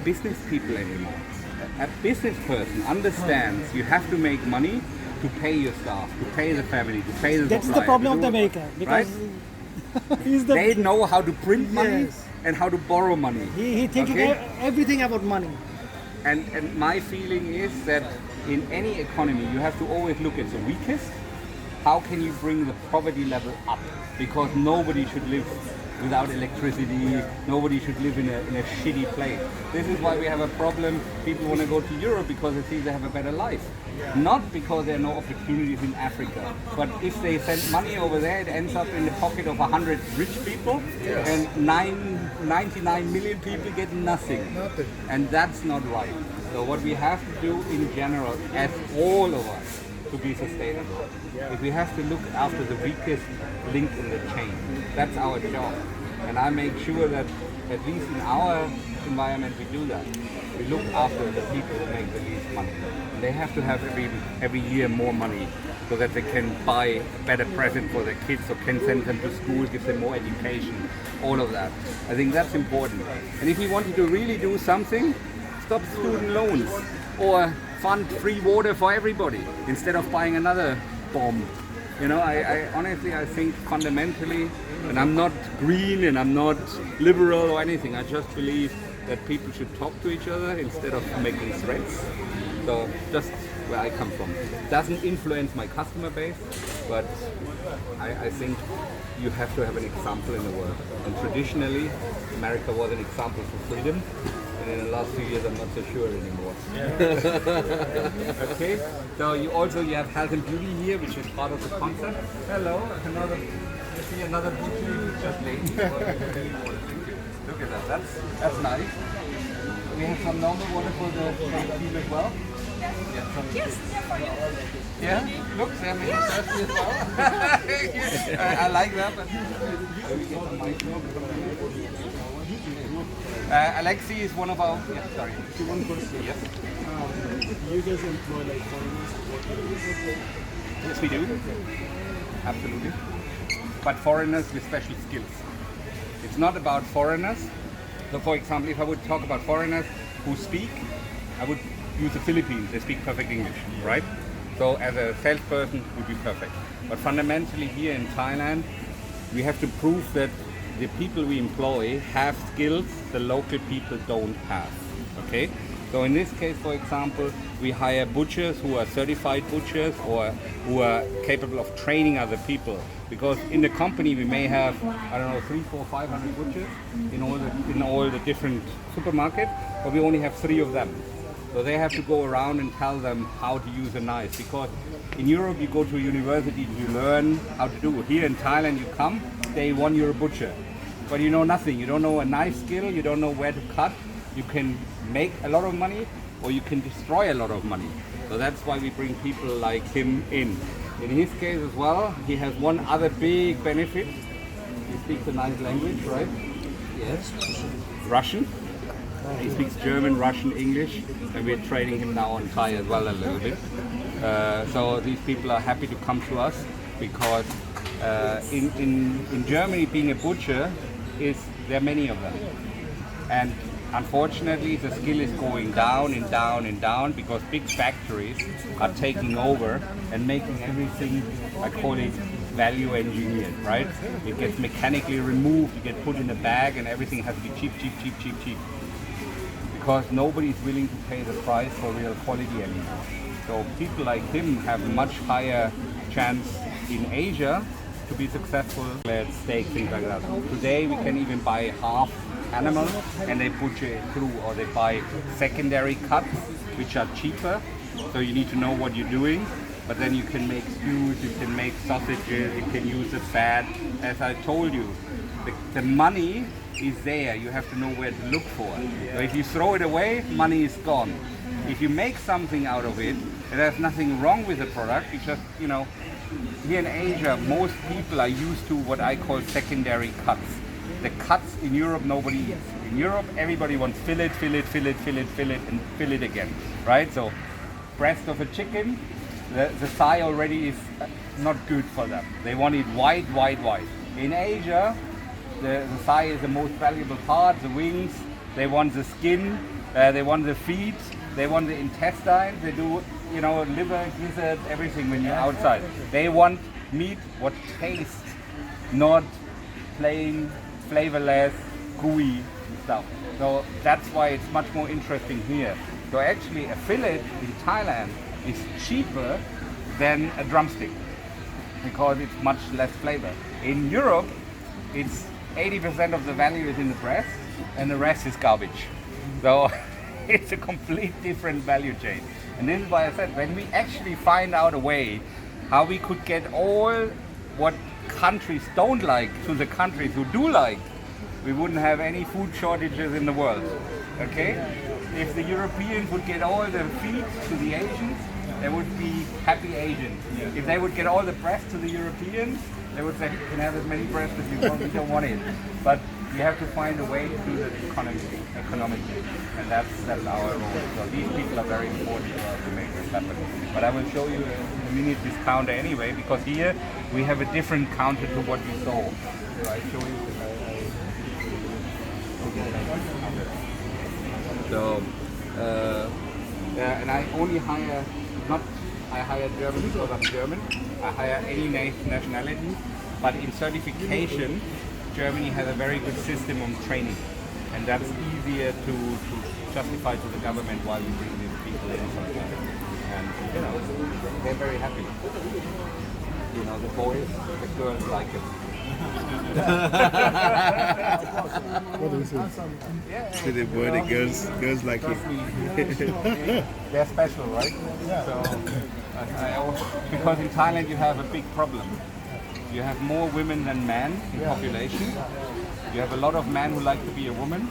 business people anymore. A business person understands you have to make money to pay your staff, to pay the family, to pay the That's the supplier, problem to of do the it, maker. Because right? he's the, They know how to print money Yes. and how to borrow money. he thinking Okay? everything about money. And my feeling is that in any economy, you have to always look at the weakest. How can you bring the poverty level up? Because nobody should live without electricity. Nobody should live in a shitty place. This is why we have a problem. People want to go to Europe because they think they have a better life. Not because there are no opportunities in Africa. But if they send money over there, it ends up in the pocket of 100 rich people and 99 million people get nothing. And that's not right. So what we have to do in general, as all of us, to be sustainable, is we have to look after the weakest link in the chain. That's our job. And I make sure that at least in our environment we do that. We look after the people who make the least money. And they have to have every year more money so that they can buy a better present for their kids or can send them to school, give them more education, all of that. I think that's important. And if you wanted to really do something, stop student loans or fund free water for everybody instead of buying another bomb. You know, I honestly, I think fundamentally, and I'm not green and I'm not liberal or anything, I just believe that people should talk to each other instead of making threats. So just where I come from. Doesn't influence my customer base, but I think you have to have an example in the world. And traditionally, America was an example for freedom. And in the last few years, I'm not so sure anymore. Okay, so you have health and beauty here, which is part of the concept. Hello, you see another beauty just lady. Look at that, that's nice. We have some normal water for the team as well. Yes, yeah, look, they're maybe thirsty as well. I like that. But Alexi is one of our. Yeah, sorry. One question. Yes. You guys employ like foreigners? Yes, we do. Absolutely. But foreigners with special skills. It's not about foreigners. So, for example, if I would talk about foreigners who speak, I would use the Philippines. They speak perfect English, right? So, as a salesperson, would be perfect. But fundamentally, here in Thailand, we have to prove that the people we employ have skills the local people don't have. Okay? So in this case, for example, we hire butchers who are certified butchers or who are capable of training other people. Because in the company we may have, I don't know, 300, 400, 500 butchers in all the different supermarkets, but we only have 3 of them. So they have to go around and tell them how to use a knife. Because in Europe you go to a university to learn how to do it. Here in Thailand you come, day 1 you're a butcher. But you know nothing. You don't know a knife skill, you don't know where to cut. You can make a lot of money or you can destroy a lot of money. So that's why we bring people like him in. In his case as well, he has one other big benefit. He speaks a nice language, right? Yes. Russian. He speaks German, Russian, English, and we're training him now on Thai as well a little bit. So these people are happy to come to us because in Germany being a butcher there are many of them. And unfortunately, the skill is going down and down and down because big factories are taking over and making everything, I call it value engineered, right? It gets mechanically removed, you get put in a bag and everything has to be cheap, cheap, cheap, cheap, cheap. Because nobody is willing to pay the price for real quality anymore. So people like him have a much higher chance in Asia to be successful. Let's steak, things like that. Today we can even buy half animal and they butcher it through, or they buy secondary cuts which are cheaper. So you need to know what you're doing, but then you can make stews, you can make sausages, you can use the fat. As I told you, the money is there, you have to know where to look for it. So if you throw it away, money is gone. If you make something out of it, there's nothing wrong with the product. It's just, you know, here in Asia, most people are used to what I call secondary cuts. The cuts in Europe, nobody eats. In Europe, everybody wants fillet, fillet, fillet, fillet, fillet, and fillet again, right? So, breast of a chicken, the thigh already is not good for them. They want it white, white, white. In Asia, the thigh is the most valuable part, the wings, they want the skin, they want the feet, they want the intestines, they do, you know, liver, gizzard, everything when you're outside. They want meat what tastes, not plain, flavorless, gooey stuff. So that's why it's much more interesting here. So actually a fillet in Thailand is cheaper than a drumstick because it's much less flavor. In Europe, it's 80% of the value is in the breast and the rest is garbage. So it's a complete different value chain. And this is why I said, when we actually find out a way how we could get all what countries don't like to the countries who do like, we wouldn't have any food shortages in the world. Okay? If the Europeans would get all the feet to the Asians, there would be happy Asians. If they would get all the breast to the Europeans, they would say, you can have as many breasts as you want, we don't want it. But you have to find a way to do that economically. And that's our role. So these people are very important to us to make this happen. But I will show you a minute this counter anyway, because here we have a different counter to what you saw. So I show you. So, and I only hire, I hire German because I'm German. I hire any nationality, but in certification, Germany has a very good system on training, and that's easier to justify to the government why we bring these people in. And you know, they're very happy. You know, the boys, the girls like it. What do you say? To the boy, the girls like it. They're special, right? So, I also, because in Thailand you have a big problem. You have more women than men in population. You have a lot of men who like to be a woman.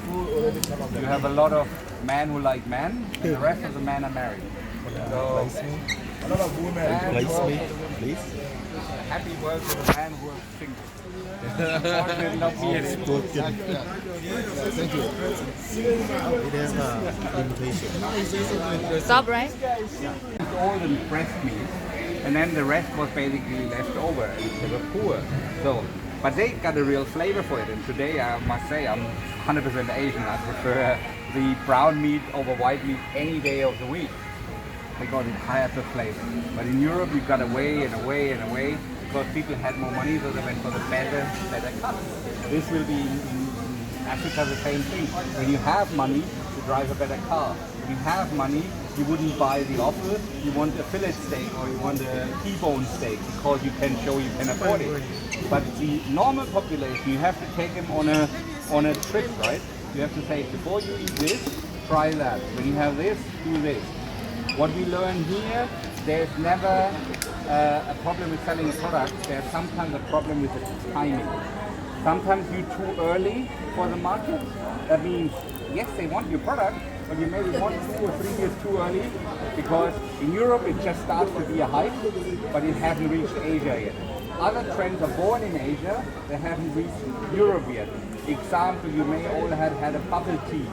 You have a lot of men who like men, and the rest of the men are married. So, a lot of women. Place me, please. Happy world with a man who is single. Unfortunately, not me anymore. Thank you. It has an invitation. Stop, right? It's all the breast meat, and then the rest was basically left over, and they were poor. So, but they got a real flavor for it. And today, I must say, I'm 100% Asian. I prefer the brown meat over white meat any day of the week because it has the flavor. But in Europe, you got away and away and away because people had more money, so they went for the better cuts. This will be in Africa the same thing. When you have money, to drive a better car. If you have money, you wouldn't buy the offer. You want a fillet steak or you want a T-bone steak because you can show you can afford it. But the normal population, you have to take them on a trip, right? You have to say, before you eat this, try that. When you have this, do this. What we learn here, there's never a problem with selling a product. There's sometimes a problem with the timing. Sometimes you're too early for the market. That means, yes, they want your product, but you maybe 1, 2 or 3 years too early, because in Europe it just starts to be a hype, but it hasn't reached Asia yet. Other trends are born in Asia, they haven't reached Europe yet. Example, you may all have had a bubble tea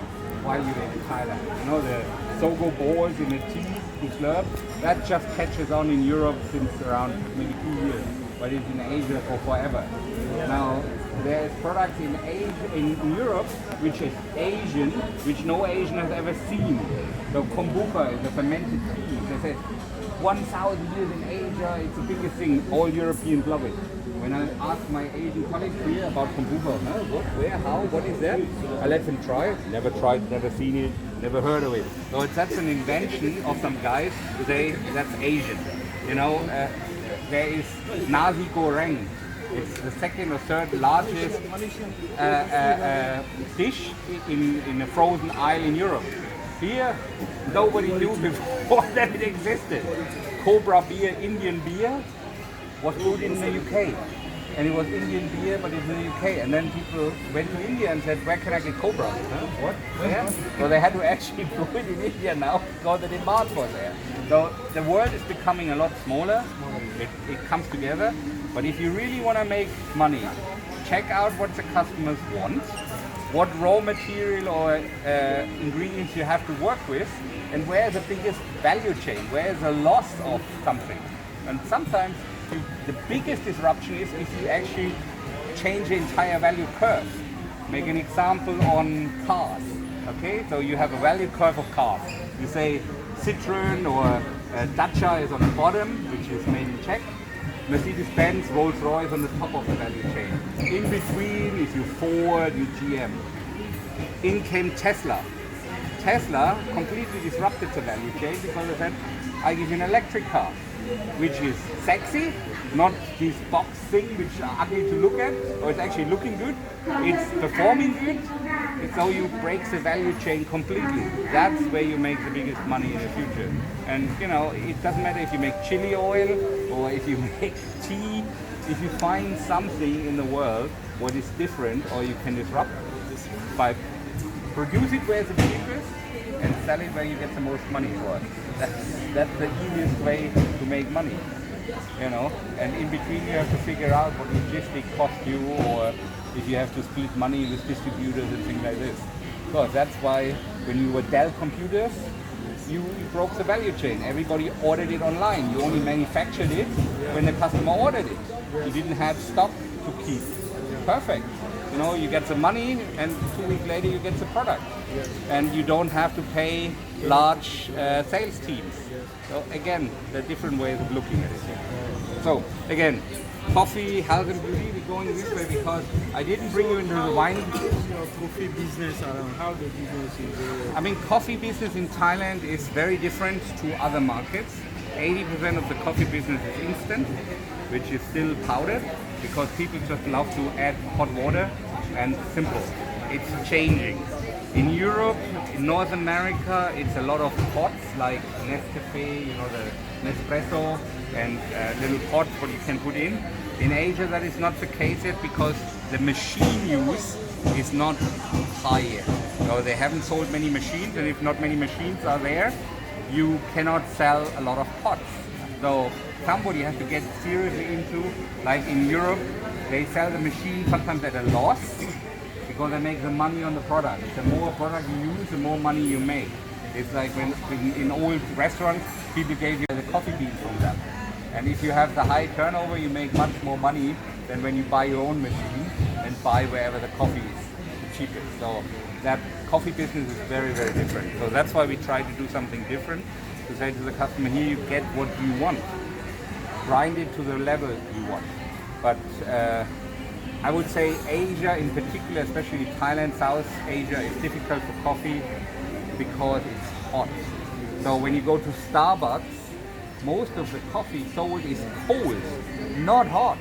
while you were in Thailand. You know, the Sogo balls in a tea, the slurp, that just catches on in Europe since around maybe 2 years, but it's in Asia for forever. Now, there's products in Asia, in Europe, which is Asian, which no Asian has ever seen. So kombucha is a fermented tea. They say 1,000 years in Asia, it's the biggest thing. All Europeans love it. When I ask my Asian colleagues here about kombucha, what, where, how, what is that? I let them try it. Never tried, never seen it, never heard of it. So that's an invention of some guys who say that's Asian. You know, there is nasi goreng. It's the second or third largest dish in a frozen aisle in Europe. Here, nobody knew before that it existed. Cobra beer, Indian beer, was brewed in the UK. And it was Indian beer, but it's in the UK. And then people went to India and said, where can I get Cobra? Huh? What? Where? So they had to actually brew it in India now because the demand was there. So the world is becoming a lot smaller. It comes together. But if you really want to make money, check out what the customers want, what raw material or ingredients you have to work with, and where is the biggest value chain, where is the loss of something. And sometimes the biggest disruption is if you actually change the entire value curve. Make an example on cars. Okay, so you have a value curve of cars. You say Citroen or Dacia is on the bottom, which is made in Czech. Mercedes-Benz, Rolls-Royce on the top of the value chain. In between is your Ford, your GM. In came Tesla. Tesla completely disrupted the value chain because they said, I give you an electric car, which is sexy, not this box thing which is ugly to look at, or it's actually looking good, it's performing good, so you break the value chain completely. That's where you make the biggest money in the future. And you know, it doesn't matter if you make chili oil or if you make tea, if you find something in the world what is different or you can disrupt by produce it where it's the cheapest and sell it where you get the most money for it. That's the easiest way to make money, you know. And in between you have to figure out what logistics cost you, or if you have to split money with distributors and things like this. So that's why when you were Dell computers, you broke the value chain. Everybody ordered it online. You only manufactured it when the customer ordered it. You didn't have stock to keep. Perfect. You know, you get the money and 2 weeks later you get the product. And you don't have to pay large sales teams. So again, there are different ways of looking at it. So again, coffee, health and beauty, we're going this way because I didn't bring you into the wine. Your coffee business around how the business is. I mean, coffee business in Thailand is very different to other markets. 80% of the coffee business is instant, which is still powdered, because people just love to add hot water and simple. It's changing. In Europe, in North America, it's a lot of pots like Nescafe, you know, the Nespresso, and little pots what you can put in. In Asia, that is not the case yet because the machine use is not high yet. So they haven't sold many machines, and if not many machines are there, you cannot sell a lot of pots. So somebody has to get seriously into, like in Europe, they sell the machine sometimes at a loss because they make the money on the product. The more product you use, the more money you make. It's like when in old restaurants, people gave you the coffee beans from them. And if you have the high turnover, you make much more money than when you buy your own machine and buy wherever the coffee is the cheapest. So that coffee business is very, very different. So that's why we try to do something different, to say to the customer, here you get what you want. Grind it to the level you want. But I would say Asia in particular, especially Thailand, South Asia, is difficult for coffee. because it's hot. So when you go to Starbucks, most of the coffee sold is cold, not hot,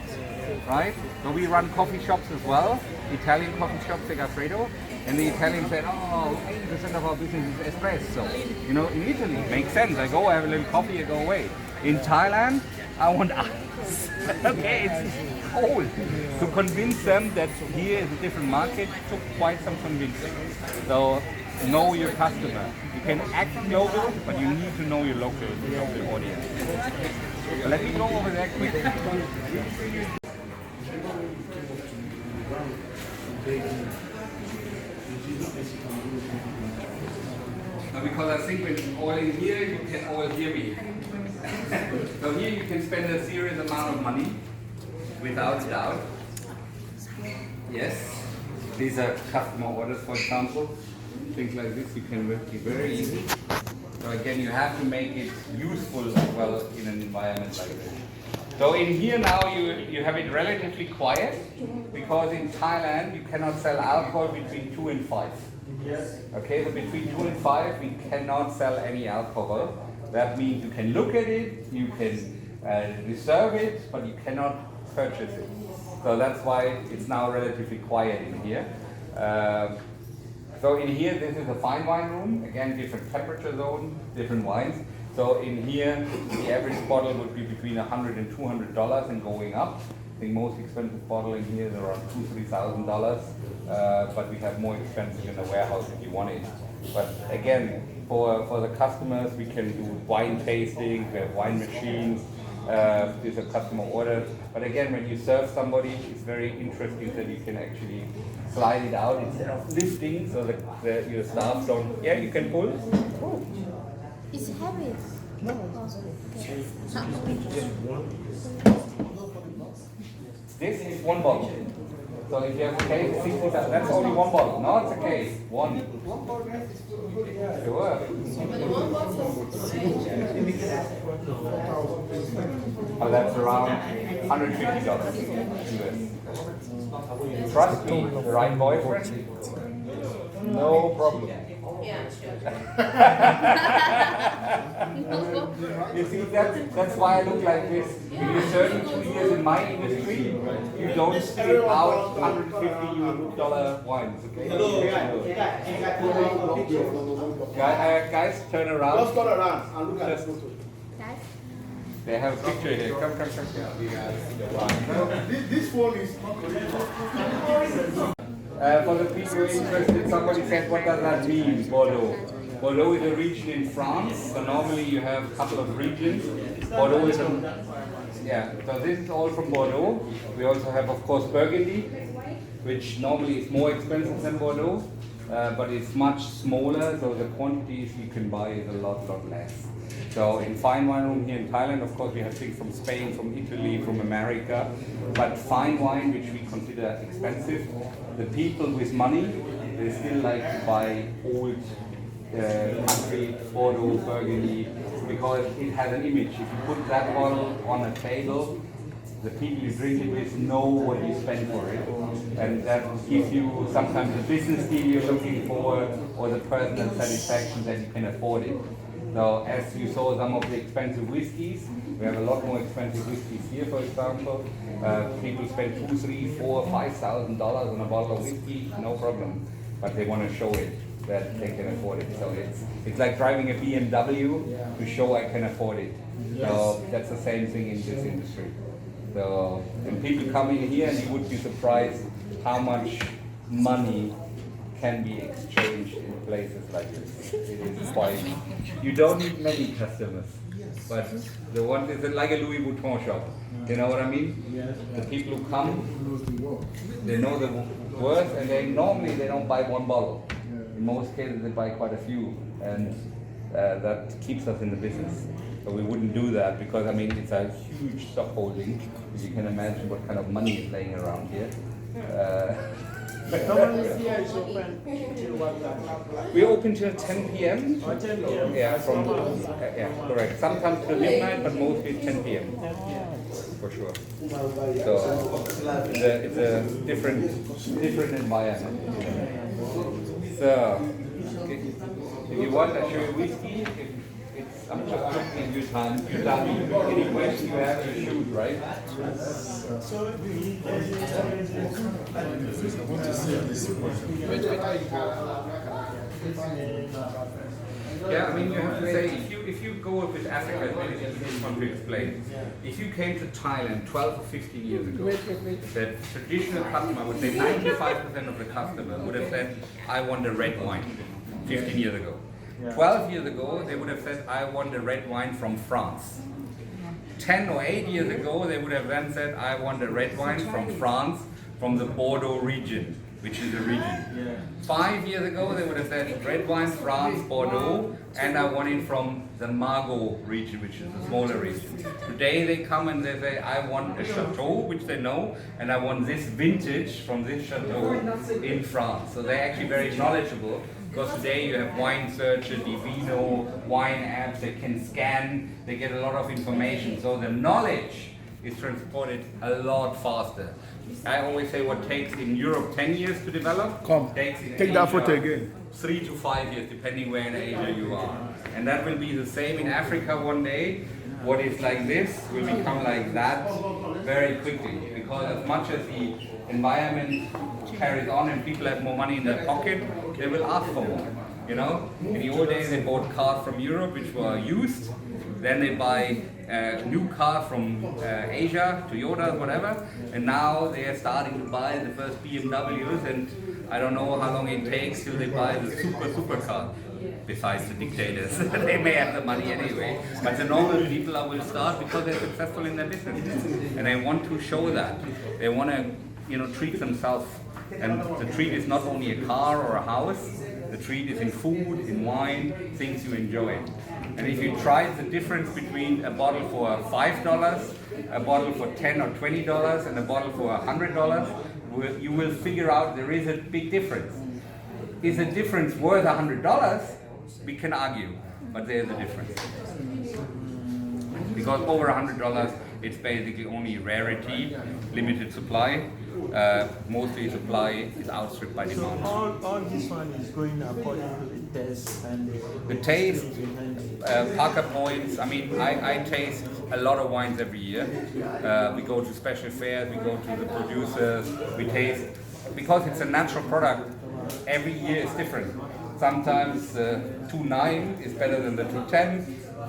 right? So we run coffee shops as well, Italian coffee shops, Segafredo, and the Italians said, oh, 80% of our business is espresso. You know, in Italy, it makes sense. I go, I have a little coffee, I go away. In Thailand, I want ice. Okay, it's cold. To convince them that here is a different market took quite some convincing. So know your customer. You can act global, but you need to know your local audience. So let me go over there quickly. Because I think when all in here, you can all hear me. So here you can spend a serious amount of money, without a doubt. Yes, these are customer orders, for example. Things like this you can work very easy. So again, you have to make it useful as well in an environment like this. So in here now you have it relatively quiet, because in Thailand you cannot sell alcohol between 2 and 5. Yes. Okay, so between 2 and 5 we cannot sell any alcohol. That means you can look at it, you can reserve it, but you cannot purchase it. So that's why it's now relatively quiet in here. So in here, this is a fine wine room. Again, different temperature zone, different wines. So in here, the average bottle would be between $100 and $200 and going up. I think most expensive bottle in here is around $2,000-3,000. But we have more expensive in the warehouse if you want it. But again, for the customers, we can do wine tasting, we have wine machines. These are customer orders. But again, when you serve somebody, it's very interesting that you can actually slide it out instead of lifting, so that your staff don't. Yeah, you can pull. Oh. It's heavy. No. This is one bottle. So if you have a case, 60,000, that's only one bottle. No, it's a case. One. Sure. Oh, that's around $150 US. Trust me, the right boyfriend? No problem. You see, that's why I look like this. When you're 32 years in my industry, you don't spit out $150 wines, okay? Guys, turn around. Let's turn around and look at the photo. They have a picture here. Come. This phone is not original. For the people interested, somebody said, what does that mean, Bordeaux? Bordeaux is a region in France, so normally you have a couple of regions. Bordeaux is so this is all from Bordeaux. We also have, of course, Burgundy, which normally is more expensive than Bordeaux, but it's much smaller, so the quantities you can buy is a lot less. So in fine wine room here in Thailand, of course, we have things from Spain, from Italy, from America, but fine wine, which we consider expensive, the people with money, they still like to buy old country, Bordeaux, Burgundy, because it has an image. If you put that bottle on a table, the people you drink it with know what you spend for it, and that gives you sometimes the business deal you're looking for, or the personal satisfaction that you can afford it. So as you saw some of the expensive whiskies, we have a lot more expensive whiskies here, for example. People spend $2,000, $3,000, $4,000, $5,000 on a bottle of whiskey, no problem, but they want to show it that they can afford it. So it's like driving a BMW to show I can afford it. So that's the same thing in this industry. So when people come in here, and you would be surprised how much money can be exchanged in places like this. It is quite. You don't need many customers, but the one is like a Louis Vuitton shop. You know what I mean? The people who come, they know the worth, and they don't buy one bottle. In most cases, they buy quite a few, and that keeps us in the business. So we wouldn't do that because it's a huge stock holding. You can imagine what kind of money is laying around here. Normally here is open till what time? We open till 10 p.m. Or 10 p.m. Yeah, correct. Sometimes till midnight, but mostly 10 p.m. For sure. So it's a different environment. So if you want, I show you whiskey. I'm just looking at your time. You tell me any question you have to shoot, right? Yeah, I mean, you have to say, if you go with Africa, it's easy one to explain. If you came to Thailand 12 or 15 years ago, the traditional customer would say 95% of the customer would have said, I want a red wine, 15 years ago. 12 years ago, they would have said, I want a red wine from France. 10 or 8 years ago, they would have then said, I want a red wine from France, from the Bordeaux region, which is a region. 5 years ago, they would have said, red wine, France, Bordeaux, and I want it from the Margaux region, which is a smaller region. Today, they come and they say, I want a chateau, which they know, and I want this vintage from this chateau in France. So they're actually very knowledgeable. Because today you have wine searcher, Divino, wine apps, they can scan, they get a lot of information. So the knowledge is transported a lot faster. I always say what takes in Europe 10 years to develop, takes in Take Asia that photo again. 3 to 5 years, depending where in Asia you are. And that will be the same in Africa one day. What is like this will become like that very quickly. Because as much as the environment carries on and people have more money in their pocket, they will ask for more. You know, in the old days they bought cars from Europe which were used, then they buy new cars from Asia, Toyota, whatever, and now they are starting to buy the first BMWs, and I don't know how long it takes till they buy the super car. Besides the dictators, they may have the money anyway, but the normal people will start because they're successful in their business, and they want to show that. They want to, you know, treat themselves. And the treat is not only a car or a house, the treat is in food, in wine, things you enjoy. And if you try the difference between a bottle for $5, a bottle for $10 or $20, and a bottle for $100, you will figure out there is a big difference. Is a difference worth $100? We can argue, but there's a difference. Because over $100, it's basically only rarity, limited supply. Mostly supply is outstripped by demand. So all this one is going according to the taste and the taste, Parker points. I mean, I taste a lot of wines every year. We go to special fairs, we go to the producers, we taste, because it's a natural product, every year is different. Sometimes 2.9 is better than the 2.10.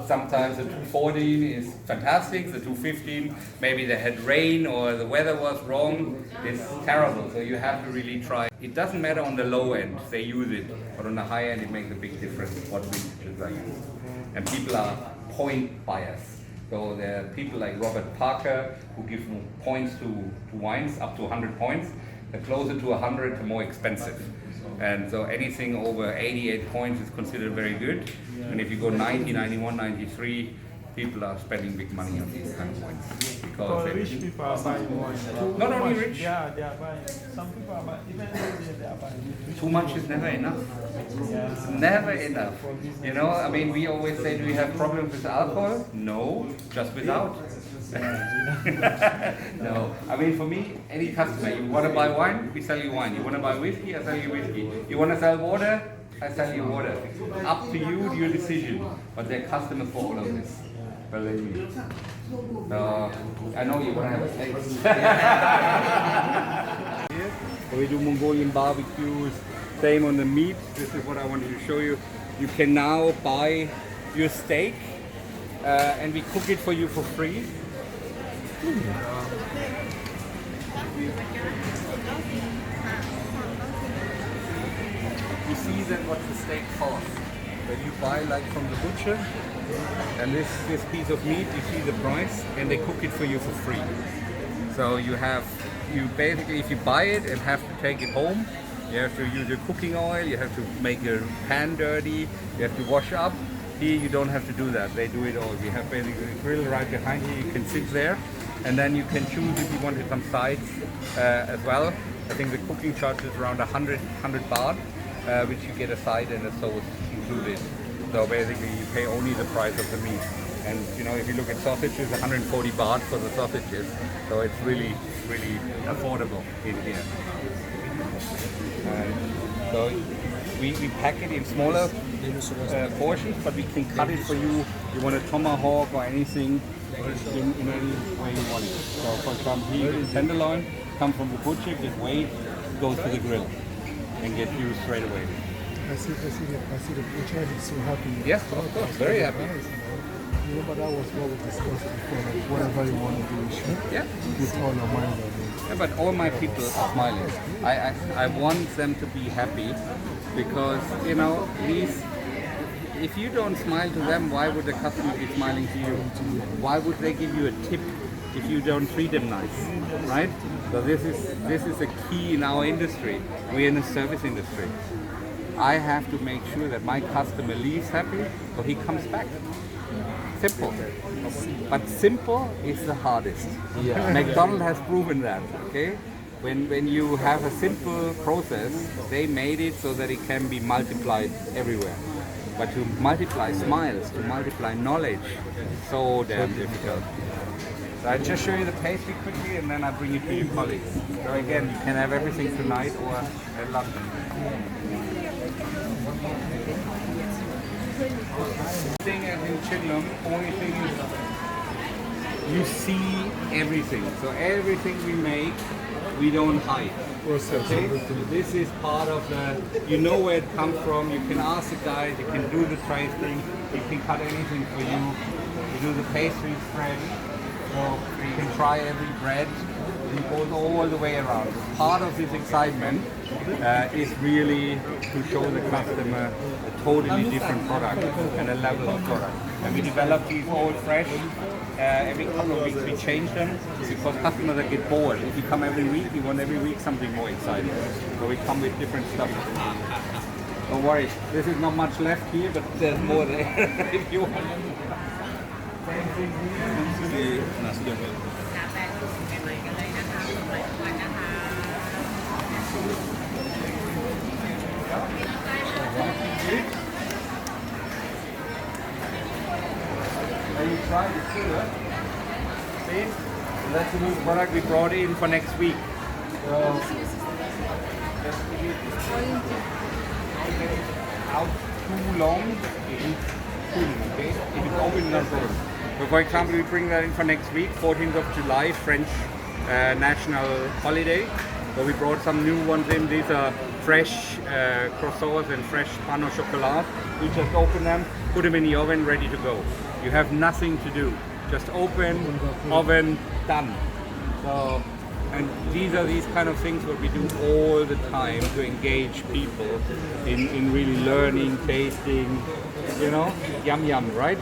Sometimes the 2.14 is fantastic, the 2.15, maybe they had rain or the weather was wrong, it's terrible, so you have to really try. It doesn't matter on the low end, they use it, but on the high end it makes a big difference what vintages are used. And people are point buyers. So there are people like Robert Parker who give points to wines, up to 100 points. The closer to 100, the more expensive. And so anything over 88 points is considered very good. And if you go 90, 91, 93, people are spending big money on these kind of points. Because rich people are buying wine. not only rich. Yeah, they are buying. Some people are buying. Even though they are buying. Too much is never enough. It's never enough. You know, I mean, we always say, do we have problems with alcohol? No, just without. No, I mean, for me, any customer, you want to buy wine, we sell you wine. You want to buy whiskey, I sell you whiskey. You want to sell water, I sell you water. Up to you, your decision. But they're customers for all of this. Believe me. I know you want to have a taste. We do Mongolian barbecues. Same on the meat. This is what I wanted to show you. You can now buy your steak, and we cook it for you for free. You see then what the steak costs. When you buy like from the butcher, and this piece of meat, you see the price, and they cook it for you for free. So you basically, if you buy it and have to take it home, you have to use your cooking oil, you have to make your pan dirty, you have to wash up. Here you don't have to do that, they do it all. We have basically a grill right behind you, you can sit there, and then you can choose if you wanted some sides as well. I think the cooking charge is around 100 baht, which you get a side and a sauce included. So basically you pay only the price of the meat. And you know, if you look at sausages, 140 baht for the sausages. So it's really, really affordable in here. So we pack it in smaller portions, but we can cut it for you. You want a tomahawk or anything in any way you want it. So for example, here is tenderloin, come from the butcher, get weighed, goes to the grill and get used straight away. I see the butcher is so happy. Yes, of course, very happy. You know, but that was what we discussed before, like whatever you want to do, you should put all your mind on it. Yeah, but all my people are smiling. I want them to be happy because, you know, if you don't smile to them, why would the customer be smiling to you? Why would they give you a tip if you don't treat them nice, right? So this is a key in our industry. We're in the service industry. I have to make sure that my customer leaves happy or he comes back. Simple. But simple is the hardest. Yeah. McDonald's has proven that, okay? When you have a simple process, they made it so that it can be multiplied everywhere. But to multiply smiles, to multiply knowledge, so damn difficult. So I just show you the pastry quickly and then I bring it to your colleagues. So again, you can have everything tonight or at lunch. Thing as in Chidlam, only thing is you see everything. So everything we make, we don't hide. Okay? This is part of the, you know where it comes from, you can ask the guys, you can do the tracing, you can cut anything for you. You do the pastry spread, so you can try every bread. It goes all the way around. Part of this excitement is really to show the customer a totally different product and a level of product. And we develop these all fresh. Every couple of weeks we change them because customers that get bored. If you come every week, you want every week something more exciting. So we come with different stuff. Don't worry, this is not much left here, but there's more there if you want. You try the sugar. See? So that's the new product we brought in for next week. So just if you don't get it out too long, it's cool, okay? If it's open, not good. So for example, we bring that in for next week, 14th of July, French national holiday. So we brought some new ones in. These are fresh croissants and fresh pain au chocolat. You just open them, put them in the oven, ready to go. You have nothing to do. Just open, oven, done. So, and these are these kind of things what we do all the time to engage people in really learning, tasting, you know, yum yum, right?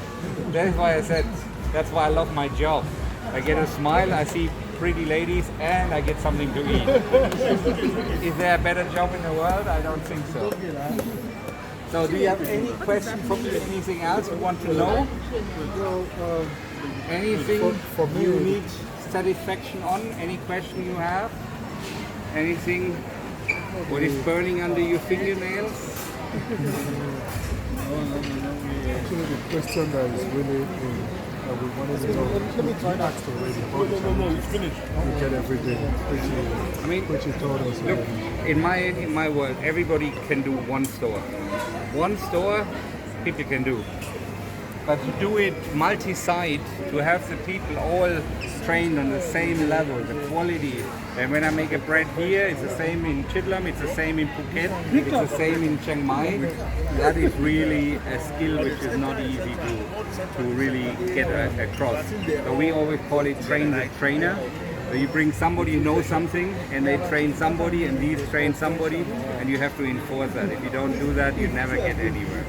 That's why I said, that's why I love my job. I get a smile, I see pretty ladies, and I get something to eat. Is there a better job in the world? I don't think so. So do you have any question for me? Anything else you want to know? Anything for me, you need satisfaction on? Any question you have? Anything what is burning under your fingernails? Actually, the question that is really we wanted to know. Let me try that already. No, it's finished. We get everything. Which you told us. Look, in my world, everybody can do one store. One store, people can do. But to do it multi-site, to have the people all trained on the same level, the quality. And when I make a bread here, it's the same in Chidlam, it's the same in Phuket, it's the same in Chiang Mai. That is really a skill which is not easy to really get across. So we always call it train the trainer. So you bring somebody who knows something and they train somebody and these train somebody and you have to enforce that. If you don't do that, you never get anywhere.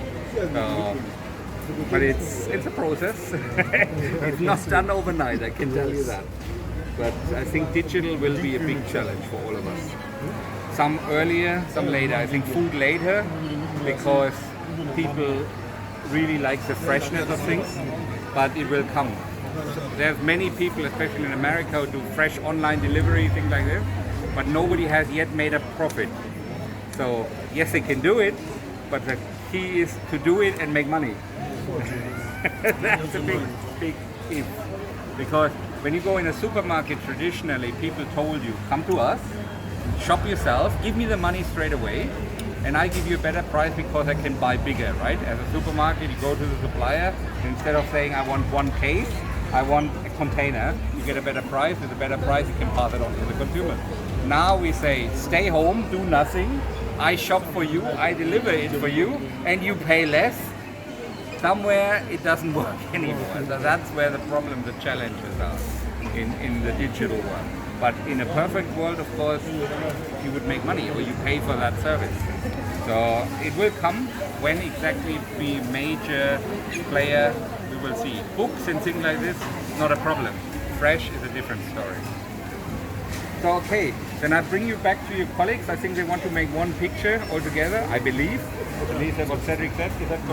But it's a process. It's not done overnight, I can tell you that. But I think digital will be a big challenge for all of us. Some earlier, some later. I think food later because people really like the freshness of things, but it will come. There's many people, especially in America, who do fresh online delivery, things like this, but nobody has yet made a profit. So yes, they can do it, but the key is to do it and make money. That's a big if. Because when you go in a supermarket, traditionally people told you, come to us, shop yourself, give me the money straight away, and I give you a better price because I can buy bigger, right? As a supermarket, you go to the supplier, and instead of saying I want one case, I want a container, you get a better price. With a better price, you can pass it on to the consumer. Now we say, stay home, do nothing, I shop for you, I deliver it for you, and you pay less. Somewhere it doesn't work anymore. So that's where the problem, the challenges are in the digital world. But in a perfect world, of course, you would make money or you pay for that service. So it will come. When exactly be major player, we will see. Books and things like this, not a problem. Fresh is a different story. So okay, then I bring you back to your colleagues. I think they want to make one picture all together, I believe. I believe that's what Cedric said. Is that correct?